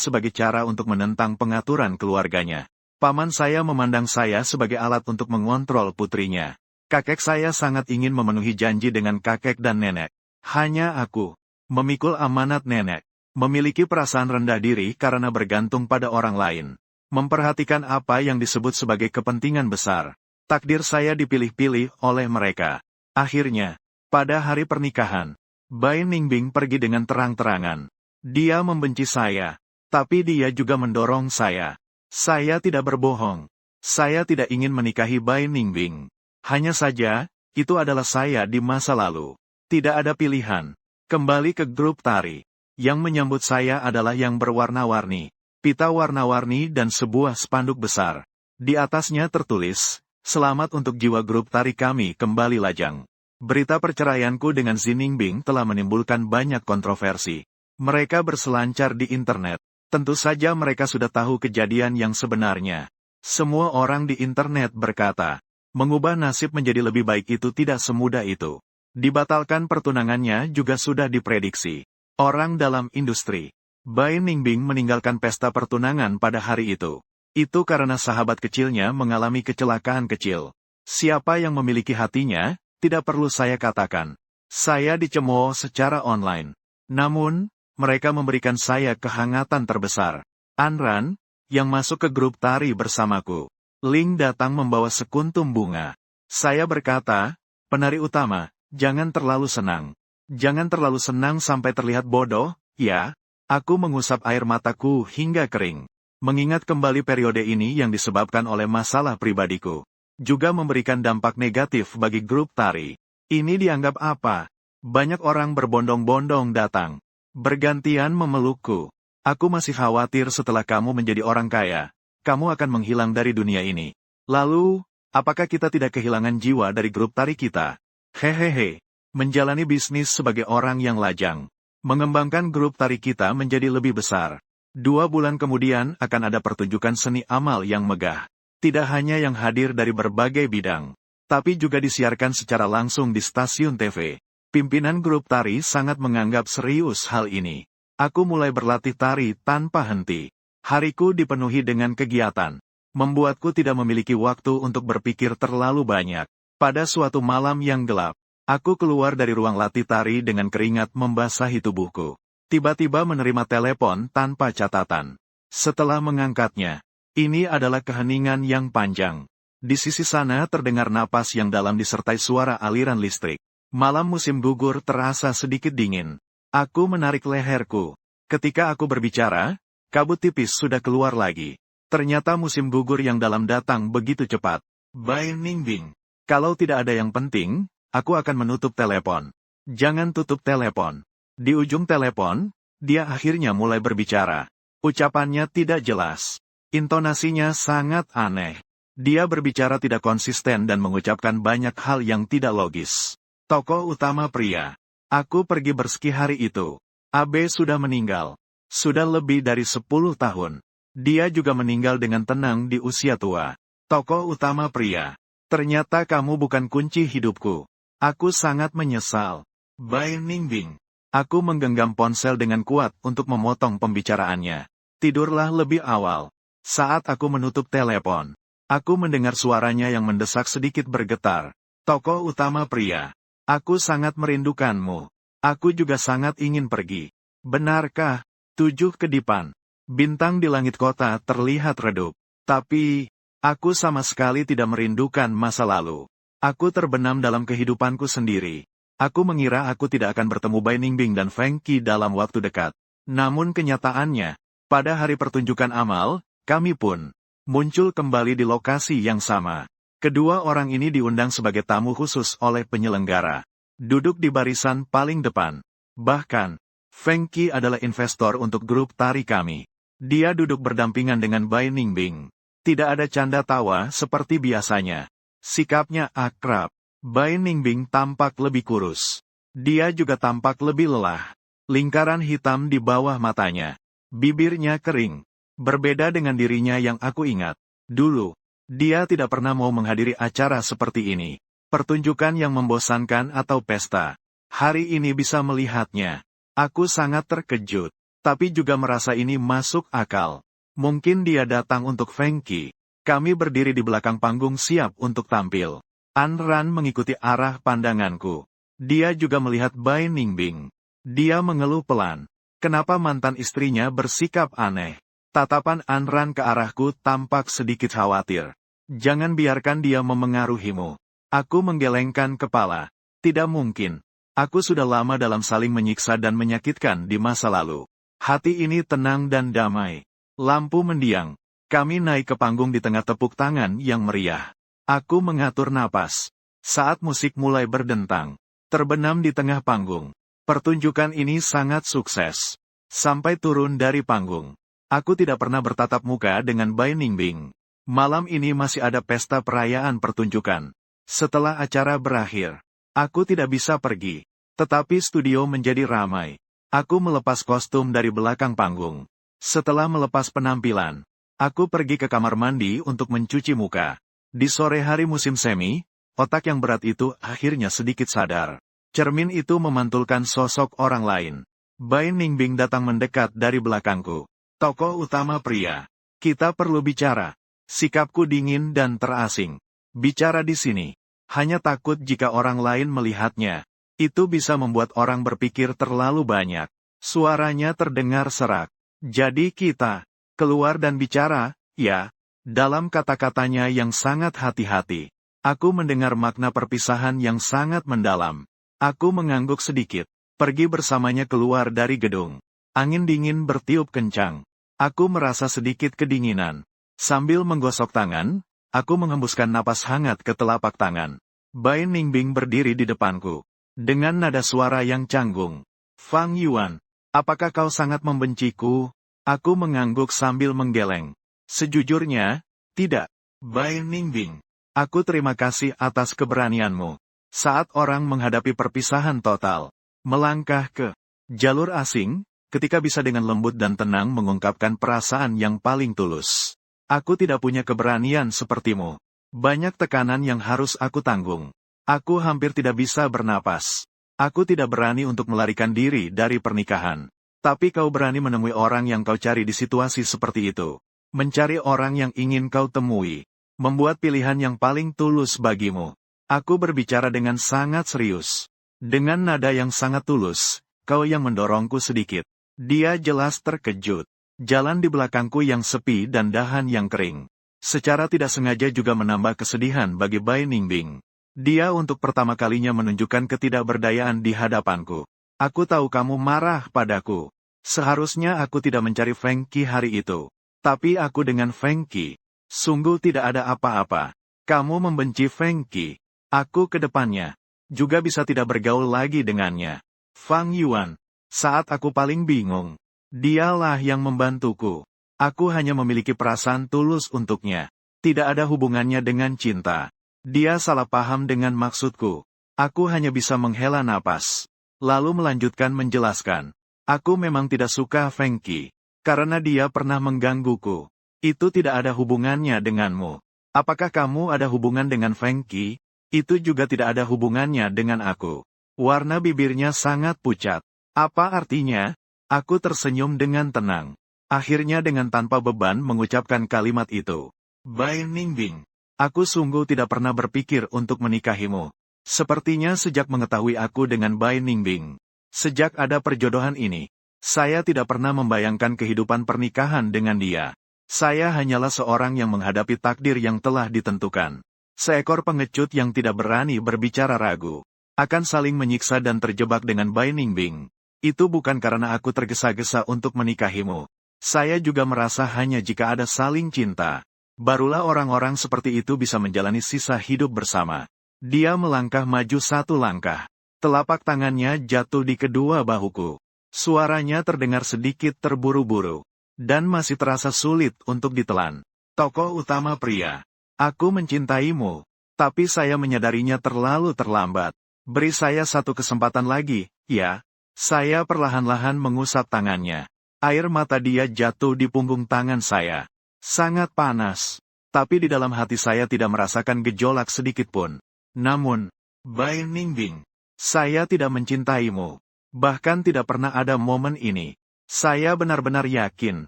sebagai cara untuk menentang pengaturan keluarganya. Paman saya memandang saya sebagai alat untuk mengontrol putrinya. Kakek saya sangat ingin memenuhi janji dengan kakek dan nenek. Hanya aku memikul amanat nenek. Memiliki perasaan rendah diri karena bergantung pada orang lain. Memperhatikan apa yang disebut sebagai kepentingan besar. Takdir saya dipilih-pilih oleh mereka. Akhirnya, pada hari pernikahan, Bai Ningbing pergi dengan terang-terangan. Dia membenci saya, tapi dia juga mendorong saya. Saya tidak berbohong. Saya tidak ingin menikahi Bai Ningbing. Hanya saja, itu adalah saya di masa lalu. Tidak ada pilihan. Kembali ke grup tari. Yang menyambut saya adalah yang berwarna-warni. Pita warna-warni dan sebuah spanduk besar. Di atasnya tertulis, "Selamat untuk jiwa grup tari kami kembali lajang." Berita perceraianku dengan Zin Ningbing telah menimbulkan banyak kontroversi. Mereka berselancar di internet. Tentu saja mereka sudah tahu kejadian yang sebenarnya. Semua orang di internet berkata, mengubah nasib menjadi lebih baik itu tidak semudah itu. Dibatalkan pertunangannya juga sudah diprediksi. Orang dalam industri. Bai Ningbing meninggalkan pesta pertunangan pada hari itu. Itu karena sahabat kecilnya mengalami kecelakaan kecil. Siapa yang memiliki hatinya, tidak perlu saya katakan. Saya dicemooh secara online. Namun, mereka memberikan saya kehangatan terbesar. Anran, yang masuk ke grup tari bersamaku. Ling datang membawa sekuntum bunga. Saya berkata, penari utama, jangan terlalu senang. Jangan terlalu senang sampai terlihat bodoh, ya. Aku mengusap air mataku hingga kering. Mengingat kembali periode ini yang disebabkan oleh masalah pribadiku. Juga memberikan dampak negatif bagi grup tari. Ini dianggap apa? Banyak orang berbondong-bondong datang. Bergantian memelukku. Aku masih khawatir setelah kamu menjadi orang kaya. Kamu akan menghilang dari dunia ini. Lalu, apakah kita tidak kehilangan jiwa dari grup tari kita? Hehehe. Menjalani bisnis sebagai orang yang lajang. Mengembangkan grup tari kita menjadi lebih besar. 2 bulan kemudian akan ada pertunjukan seni amal yang megah. Tidak hanya yang hadir dari berbagai bidang, tapi juga disiarkan secara langsung di stasiun TV. Pimpinan grup tari sangat menganggap serius hal ini. Aku mulai berlatih tari tanpa henti. Hariku dipenuhi dengan kegiatan. Membuatku tidak memiliki waktu untuk berpikir terlalu banyak. Pada suatu malam yang gelap, aku keluar dari ruang latih tari dengan keringat membasahi tubuhku. Tiba-tiba menerima telepon tanpa catatan. Setelah mengangkatnya, ini adalah keheningan yang panjang. Di sisi sana terdengar napas yang dalam disertai suara aliran listrik. Malam musim gugur terasa sedikit dingin. Aku menarik leherku. Ketika aku berbicara, kabut tipis sudah keluar lagi. Ternyata musim gugur yang dalam datang begitu cepat. Bai Ningbing. Kalau tidak ada yang penting, aku akan menutup telepon. Jangan tutup telepon. Di ujung telepon, dia akhirnya mulai berbicara. Ucapannya tidak jelas. Intonasinya sangat aneh. Dia berbicara tidak konsisten dan mengucapkan banyak hal yang tidak logis. Tokoh utama pria. Aku pergi berski hari itu. Abe sudah meninggal. Sudah lebih dari 10 tahun. Dia juga meninggal dengan tenang di usia tua. Tokoh utama pria. Ternyata kamu bukan kunci hidupku. Aku sangat menyesal. Bai Ningbing. Aku menggenggam ponsel dengan kuat untuk memotong pembicaraannya. Tidurlah lebih awal. Saat aku menutup telepon, aku mendengar suaranya yang mendesak sedikit bergetar. Tokoh utama pria. Aku sangat merindukanmu. Aku juga sangat ingin pergi. Benarkah? 7 kedipan. Bintang di langit kota terlihat redup. Tapi, aku sama sekali tidak merindukan masa lalu. Aku terbenam dalam kehidupanku sendiri. Aku mengira aku tidak akan bertemu Bai Ningbing dan Feng Qi dalam waktu dekat. Namun kenyataannya, pada hari pertunjukan amal, kami pun muncul kembali di lokasi yang sama. Kedua orang ini diundang sebagai tamu khusus oleh penyelenggara. Duduk di barisan paling depan. Bahkan, Feng Qi adalah investor untuk grup tari kami. Dia duduk berdampingan dengan Bai Ningbing. Tidak ada canda tawa seperti biasanya. Sikapnya akrab. Bai Ningbing tampak lebih kurus. Dia juga tampak lebih lelah. Lingkaran hitam di bawah matanya. Bibirnya kering. Berbeda dengan dirinya yang aku ingat. Dulu, dia tidak pernah mau menghadiri acara seperti ini. Pertunjukan yang membosankan atau pesta. Hari ini bisa melihatnya. Aku sangat terkejut. Tapi juga merasa ini masuk akal. Mungkin dia datang untuk Feng Qi. Kami berdiri di belakang panggung siap untuk tampil. Anran mengikuti arah pandanganku. Dia juga melihat Bai Ningbing. Dia mengeluh pelan. Kenapa mantan istrinya bersikap aneh? Tatapan Anran ke arahku tampak sedikit khawatir. Jangan biarkan dia memengaruhimu. Aku menggelengkan kepala. Tidak mungkin. Aku sudah lama dalam saling menyiksa dan menyakitkan di masa lalu. Hati ini tenang dan damai. Lampu mendiang. Kami naik ke panggung di tengah tepuk tangan yang meriah. Aku mengatur napas. Saat musik mulai berdentang, terbenam di tengah panggung. Pertunjukan ini sangat sukses. Sampai turun dari panggung, aku tidak pernah bertatap muka dengan Bai Ningbing. Malam ini masih ada pesta perayaan pertunjukan. Setelah acara berakhir, aku tidak bisa pergi. Tetapi studio menjadi ramai. Aku melepas kostum dari belakang panggung. Setelah melepas penampilan, aku pergi ke kamar mandi untuk mencuci muka. Di sore hari musim semi, otak yang berat itu akhirnya sedikit sadar. Cermin itu memantulkan sosok orang lain. Bai Ningbing datang mendekat dari belakangku. Tokoh utama pria. Kita perlu bicara. Sikapku dingin dan terasing. Bicara di sini. Hanya takut jika orang lain melihatnya. Itu bisa membuat orang berpikir terlalu banyak. Suaranya terdengar serak. Jadi kita keluar dan bicara, ya. Dalam kata-katanya yang sangat hati-hati. Aku mendengar makna perpisahan yang sangat mendalam. Aku mengangguk sedikit. Pergi bersamanya keluar dari gedung. Angin dingin bertiup kencang. Aku merasa sedikit kedinginan. Sambil menggosok tangan, aku menghembuskan napas hangat ke telapak tangan. Bai Ningbing berdiri di depanku. Dengan nada suara yang canggung. Fang Yuan, apakah kau sangat membenciku? Aku mengangguk sambil menggeleng. Sejujurnya, tidak. Bai Ningbing, aku terima kasih atas keberanianmu. Saat orang menghadapi perpisahan total, melangkah ke jalur asing, ketika bisa dengan lembut dan tenang mengungkapkan perasaan yang paling tulus. Aku tidak punya keberanian sepertimu. Banyak tekanan yang harus aku tanggung. Aku hampir tidak bisa bernapas. Aku tidak berani untuk melarikan diri dari pernikahan. Tapi kau berani menemui orang yang kau cari di situasi seperti itu. Mencari orang yang ingin kau temui. Membuat pilihan yang paling tulus bagimu. Aku berbicara dengan sangat serius. Dengan nada yang sangat tulus, kau yang mendorongku sedikit. Dia jelas terkejut. Jalan di belakangku yang sepi dan dahan yang kering. Secara tidak sengaja juga menambah kesedihan bagi Bai Ningbing. Dia untuk pertama kalinya menunjukkan ketidakberdayaan di hadapanku. Aku tahu kamu marah padaku. Seharusnya aku tidak mencari Feng Qi hari itu. Tapi aku dengan Feng Qi. Sungguh tidak ada apa-apa. Kamu membenci Feng Qi. Aku ke depannya. Juga bisa tidak bergaul lagi dengannya. Fang Yuan. Saat aku paling bingung. Dialah yang membantuku. Aku hanya memiliki perasaan tulus untuknya. Tidak ada hubungannya dengan cinta. Dia salah paham dengan maksudku. Aku hanya bisa menghela napas. Lalu melanjutkan menjelaskan. Aku memang tidak suka Feng Qi. Karena dia pernah menggangguku. Itu tidak ada hubungannya denganmu. Apakah kamu ada hubungan dengan Feng Qi? Itu juga tidak ada hubungannya dengan aku. Warna bibirnya sangat pucat. Apa artinya? Aku tersenyum dengan tenang. Akhirnya dengan tanpa beban mengucapkan kalimat itu. Bai Ningbing, aku sungguh tidak pernah berpikir untuk menikahimu. Sepertinya sejak mengetahui aku dengan Bai Ningbing. Sejak ada perjodohan ini, saya tidak pernah membayangkan kehidupan pernikahan dengan dia. Saya hanyalah seorang yang menghadapi takdir yang telah ditentukan. Seekor pengecut yang tidak berani berbicara ragu. Akan saling menyiksa dan terjebak dengan Bai Ningbing. Itu bukan karena aku tergesa-gesa untuk menikahimu. Saya juga merasa hanya jika ada saling cinta. Barulah orang-orang seperti itu bisa menjalani sisa hidup bersama. Dia melangkah maju satu langkah. Telapak tangannya jatuh di kedua bahuku. Suaranya terdengar sedikit terburu-buru. Dan masih terasa sulit untuk ditelan. Tokoh utama pria. Aku mencintaimu, tapi saya menyadarinya terlalu terlambat. Beri saya satu kesempatan lagi, ya. Saya perlahan-lahan mengusap tangannya. Air mata dia jatuh di punggung tangan saya. Sangat panas. Tapi di dalam hati saya tidak merasakan gejolak sedikit pun. Namun, Bai Ningbing, saya tidak mencintaimu. Bahkan tidak pernah ada momen ini. Saya benar-benar yakin.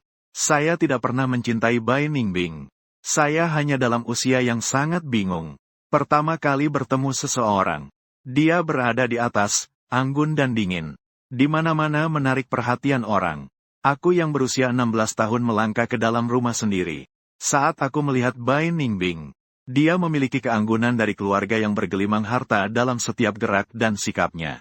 Saya tidak pernah mencintai Bai Ningbing. Saya hanya dalam usia yang sangat bingung. Pertama kali bertemu seseorang. Dia berada di atas, anggun dan dingin. Di mana-mana menarik perhatian orang. Aku yang berusia 16 tahun melangkah ke dalam rumah sendiri. Saat aku melihat Bai Ningbing, dia memiliki keanggunan dari keluarga yang bergelimang harta dalam setiap gerak dan sikapnya.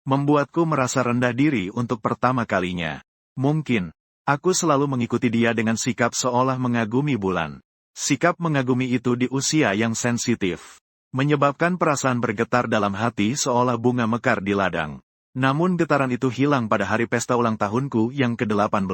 Membuatku merasa rendah diri untuk pertama kalinya. Mungkin, aku selalu mengikuti dia dengan sikap seolah mengagumi bulan. Sikap mengagumi itu di usia yang sensitif, menyebabkan perasaan bergetar dalam hati seolah bunga mekar di ladang. Namun getaran itu hilang pada hari pesta ulang tahunku yang ke-18.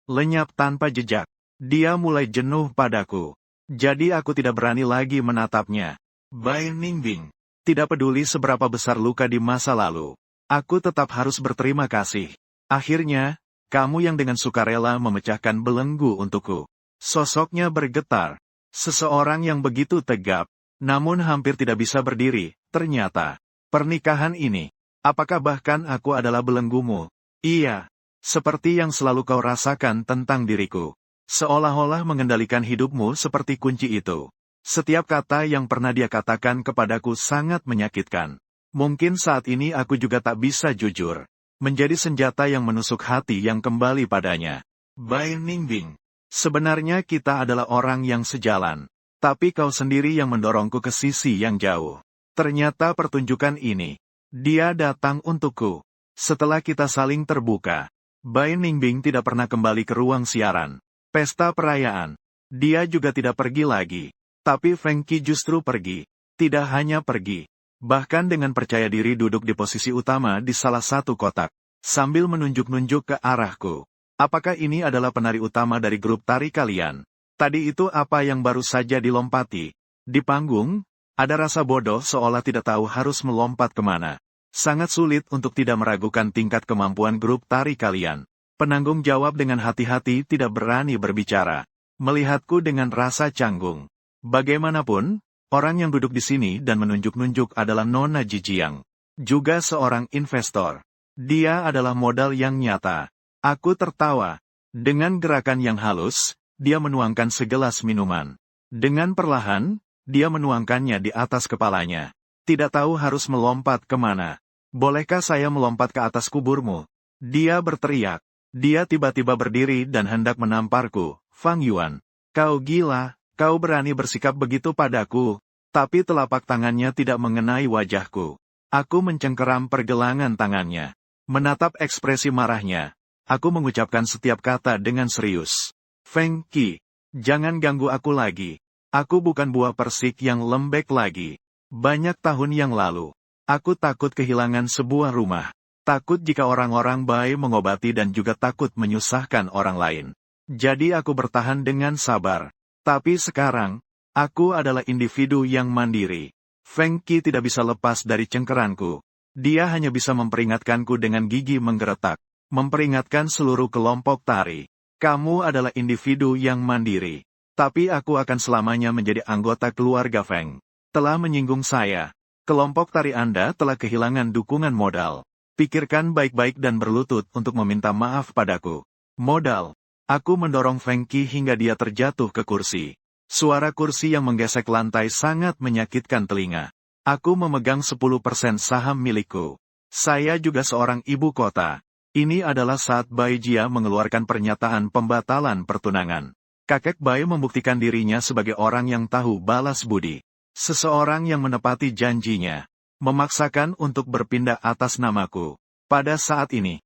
Lenyap tanpa jejak. Dia mulai jenuh padaku. Jadi aku tidak berani lagi menatapnya. Bai Ningbing. Tidak peduli seberapa besar luka di masa lalu. Aku tetap harus berterima kasih. Akhirnya, kamu yang dengan sukarela memecahkan belenggu untukku. Sosoknya bergetar. Seseorang yang begitu tegap, namun hampir tidak bisa berdiri. Ternyata, pernikahan ini. Apakah bahkan aku adalah belenggumu? Iya. Seperti yang selalu kau rasakan tentang diriku. Seolah-olah mengendalikan hidupmu seperti kunci itu. Setiap kata yang pernah dia katakan kepadaku sangat menyakitkan. Mungkin saat ini aku juga tak bisa jujur. Menjadi senjata yang menusuk hati yang kembali padanya. Bai Ningbing. Sebenarnya kita adalah orang yang sejalan. Tapi kau sendiri yang mendorongku ke sisi yang jauh. Ternyata pertunjukan ini. Dia datang untukku. Setelah kita saling terbuka, Bai Ningbing tidak pernah kembali ke ruang siaran. Pesta perayaan. Dia juga tidak pergi lagi. Tapi Feng Qi justru pergi. Tidak hanya pergi. Bahkan dengan percaya diri duduk di posisi utama di salah satu kotak. Sambil menunjuk-nunjuk ke arahku. Apakah ini adalah penari utama dari grup tari kalian? Tadi itu apa yang baru saja dilompati? Di panggung, ada rasa bodoh seolah tidak tahu harus melompat kemana. Sangat sulit untuk tidak meragukan tingkat kemampuan grup tari kalian. Penanggung jawab dengan hati-hati tidak berani berbicara. Melihatku dengan rasa canggung. Bagaimanapun, orang yang duduk di sini dan menunjuk-nunjuk adalah Nona Jijiang. Juga seorang investor. Dia adalah modal yang nyata. Aku tertawa. Dengan gerakan yang halus, dia menuangkan segelas minuman. Dengan perlahan, dia menuangkannya di atas kepalanya. Tidak tahu harus melompat kemana. Bolehkah saya melompat ke atas kuburmu? Dia berteriak. Dia tiba-tiba berdiri dan hendak menamparku. Fang Yuan. Kau gila, kau berani bersikap begitu padaku. Tapi telapak tangannya tidak mengenai wajahku. Aku mencengkeram pergelangan tangannya. Menatap ekspresi marahnya. Aku mengucapkan setiap kata dengan serius. Feng Qi, jangan ganggu aku lagi. Aku bukan buah persik yang lembek lagi. Banyak tahun yang lalu, aku takut kehilangan sebuah rumah. Takut jika orang-orang baik mengobati dan juga takut menyusahkan orang lain. Jadi aku bertahan dengan sabar. Tapi sekarang, aku adalah individu yang mandiri. Feng Qi tidak bisa lepas dari cengkeranku. Dia hanya bisa memperingatkanku dengan gigi menggeretak. Memperingatkan seluruh kelompok tari. Kamu adalah individu yang mandiri. Tapi aku akan selamanya menjadi anggota keluarga Feng. Telah menyinggung saya. Kelompok tari Anda telah kehilangan dukungan modal. Pikirkan baik-baik dan berlutut untuk meminta maaf padaku. Modal. Aku mendorong Feng Qi hingga dia terjatuh ke kursi. Suara kursi yang menggesek lantai sangat menyakitkan telinga. Aku memegang 10% saham milikku. Saya juga seorang ibu kota. Ini adalah saat Bai Jia mengeluarkan pernyataan pembatalan pertunangan. Kakek Bai membuktikan dirinya sebagai orang yang tahu balas budi. Seseorang yang menepati janjinya. Memaksakan untuk berpindah atas namaku. Pada saat ini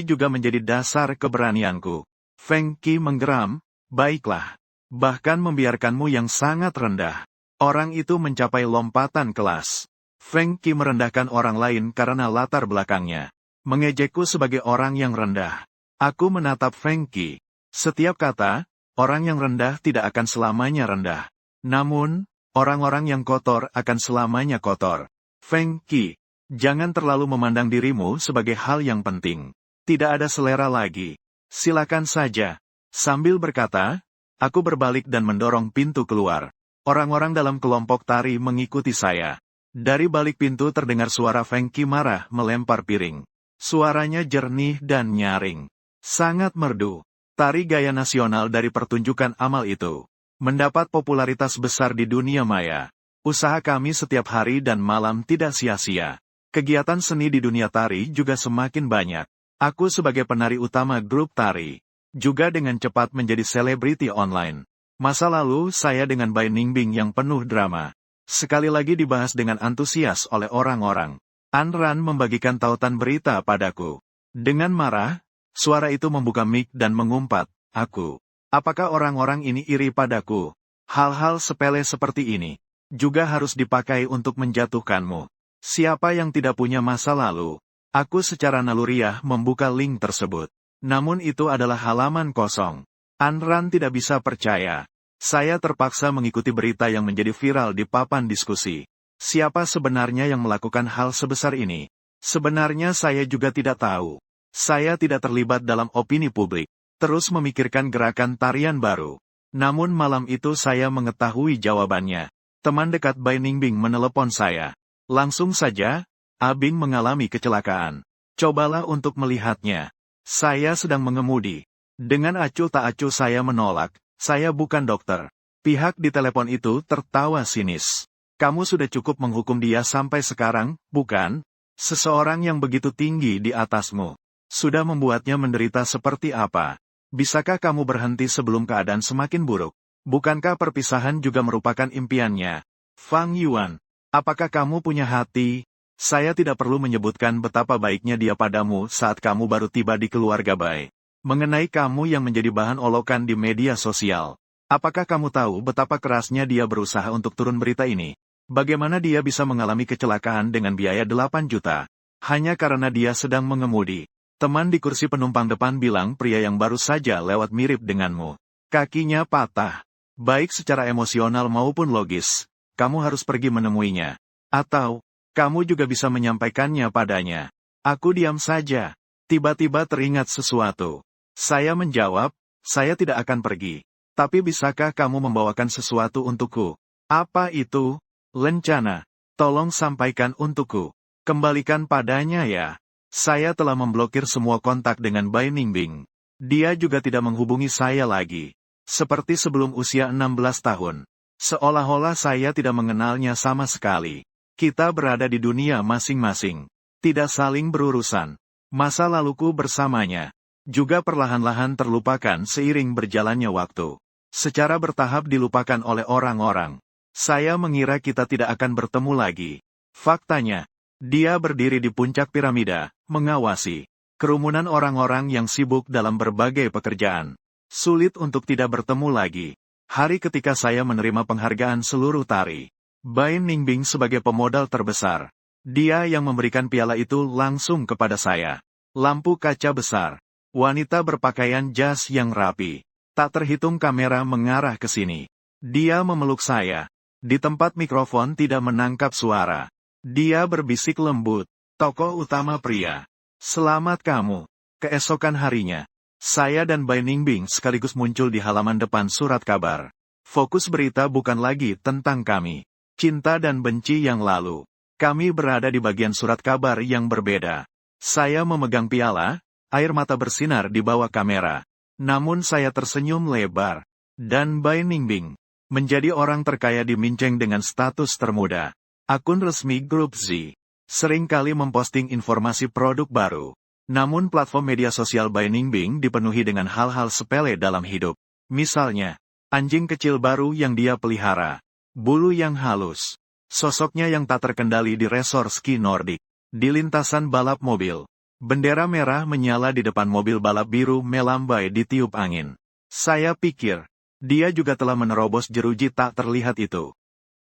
juga menjadi dasar keberanianku. Feng Qi menggeram, baiklah. Bahkan membiarkanmu yang sangat rendah. Orang itu mencapai lompatan kelas. Feng Qi merendahkan orang lain karena latar belakangnya. Mengejekku sebagai orang yang rendah. Aku menatap Feng Qi. Setiap kata, orang yang rendah tidak akan selamanya rendah. Namun, orang-orang yang kotor akan selamanya kotor. Feng Qi, jangan terlalu memandang dirimu sebagai hal yang penting. Tidak ada selera lagi. Silakan saja. Sambil berkata, aku berbalik dan mendorong pintu keluar. Orang-orang dalam kelompok tari mengikuti saya. Dari balik pintu terdengar suara Feng Qi marah melempar piring. Suaranya jernih dan nyaring. Sangat merdu. Tari gaya nasional dari pertunjukan amal itu mendapat popularitas besar di dunia maya. Usaha kami setiap hari dan malam tidak sia-sia. Kegiatan seni di dunia tari juga semakin banyak. Aku sebagai penari utama grup tari, juga dengan cepat menjadi selebriti online. Masa lalu saya dengan Bai Ningbing yang penuh drama. Sekali lagi dibahas dengan antusias oleh orang-orang. Ayn Rand membagikan tautan berita padaku. Dengan marah, suara itu membuka mic dan mengumpat, "Aku. Apakah orang-orang ini iri padaku? Hal-hal sepele seperti ini juga harus dipakai untuk menjatuhkanmu. Siapa yang tidak punya masa lalu?" Aku secara naluriah membuka link tersebut. Namun itu adalah halaman kosong. Ayn Rand tidak bisa percaya. Saya terpaksa mengikuti berita yang menjadi viral di papan diskusi. Siapa sebenarnya yang melakukan hal sebesar ini? Sebenarnya saya juga tidak tahu. Saya tidak terlibat dalam opini publik. Terus memikirkan gerakan tarian baru. Namun malam itu saya mengetahui jawabannya. Teman dekat Bai Ningbing menelepon saya. Langsung saja, "Abing mengalami kecelakaan. Cobalah untuk melihatnya." Saya sedang mengemudi. Dengan acuh tak acuh saya menolak. "Saya bukan dokter." Pihak di telepon itu tertawa sinis. "Kamu sudah cukup menghukum dia sampai sekarang, bukan? Seseorang yang begitu tinggi di atasmu sudah membuatnya menderita seperti apa? Bisakah kamu berhenti sebelum keadaan semakin buruk? Bukankah perpisahan juga merupakan impiannya? Fang Yuan, apakah kamu punya hati? Saya tidak perlu menyebutkan betapa baiknya dia padamu saat kamu baru tiba di keluarga Bai. Mengenai kamu yang menjadi bahan olokan di media sosial. Apakah kamu tahu betapa kerasnya dia berusaha untuk turun berita ini? Bagaimana dia bisa mengalami kecelakaan dengan biaya 8 juta? Hanya karena dia sedang mengemudi." Teman di kursi penumpang depan bilang pria yang baru saja lewat mirip denganmu. Kakinya patah. Baik secara emosional maupun logis. Kamu harus pergi menemuinya. Atau, kamu juga bisa menyampaikannya padanya. Aku diam saja. Tiba-tiba teringat sesuatu. Saya menjawab, "Saya tidak akan pergi. Tapi bisakah kamu membawakan sesuatu untukku?" "Apa itu?" "Lencana. Tolong sampaikan untukku. Kembalikan padanya ya." Saya telah memblokir semua kontak dengan Bai Ningbing. Dia juga tidak menghubungi saya lagi. Seperti sebelum usia 16 tahun. Seolah-olah saya tidak mengenalnya sama sekali. Kita berada di dunia masing-masing. Tidak saling berurusan. Masa laluku bersamanya juga perlahan-lahan terlupakan seiring berjalannya waktu. Secara bertahap dilupakan oleh orang-orang. Saya mengira kita tidak akan bertemu lagi. Faktanya, dia berdiri di puncak piramida, mengawasi kerumunan orang-orang yang sibuk dalam berbagai pekerjaan. Sulit untuk tidak bertemu lagi. Hari ketika saya menerima penghargaan seluruh tari, Bai Ningbing sebagai pemodal terbesar. Dia yang memberikan piala itu langsung kepada saya. Lampu kaca besar. Wanita berpakaian jas yang rapi. Tak terhitung kamera mengarah ke sini. Dia memeluk saya. Di tempat mikrofon tidak menangkap suara. Dia berbisik lembut, "Tokoh utama pria. Selamat kamu." Keesokan harinya, saya dan Bai Ningbing sekaligus muncul di halaman depan surat kabar. Fokus berita bukan lagi tentang kami. Cinta dan benci yang lalu. Kami berada di bagian surat kabar yang berbeda. Saya memegang piala, air mata bersinar di bawah kamera. Namun saya tersenyum lebar. Dan Bai Ningbing menjadi orang terkaya di Minceng dengan status termuda. Akun resmi grup Z seringkali memposting informasi produk baru. Namun platform media sosial Bai Ningbing dipenuhi dengan hal-hal sepele dalam hidup. Misalnya, anjing kecil baru yang dia pelihara, bulu yang halus, sosoknya yang tak terkendali di resor ski Nordik, di lintasan balap mobil. Bendera merah menyala di depan mobil balap biru melambai di tiup angin. Saya pikir, dia juga telah menerobos jeruji tak terlihat itu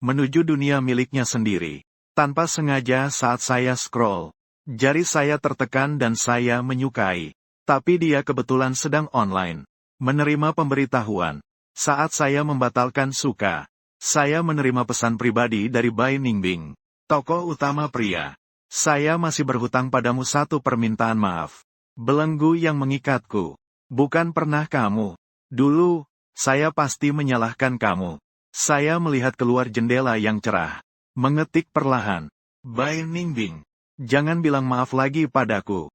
menuju dunia miliknya sendiri. Tanpa sengaja saat saya scroll, jari saya tertekan dan saya menyukai. Tapi dia kebetulan sedang online. Menerima pemberitahuan. Saat saya membatalkan suka, saya menerima pesan pribadi dari Bai Ningbing. "Tokoh utama pria. Saya masih berhutang padamu satu permintaan maaf. Belenggu yang mengikatku. Bukan pernah kamu. Dulu, saya pasti menyalahkan kamu." Saya melihat keluar jendela yang cerah. Mengetik perlahan. "Bai Ningbing, jangan bilang maaf lagi padaku.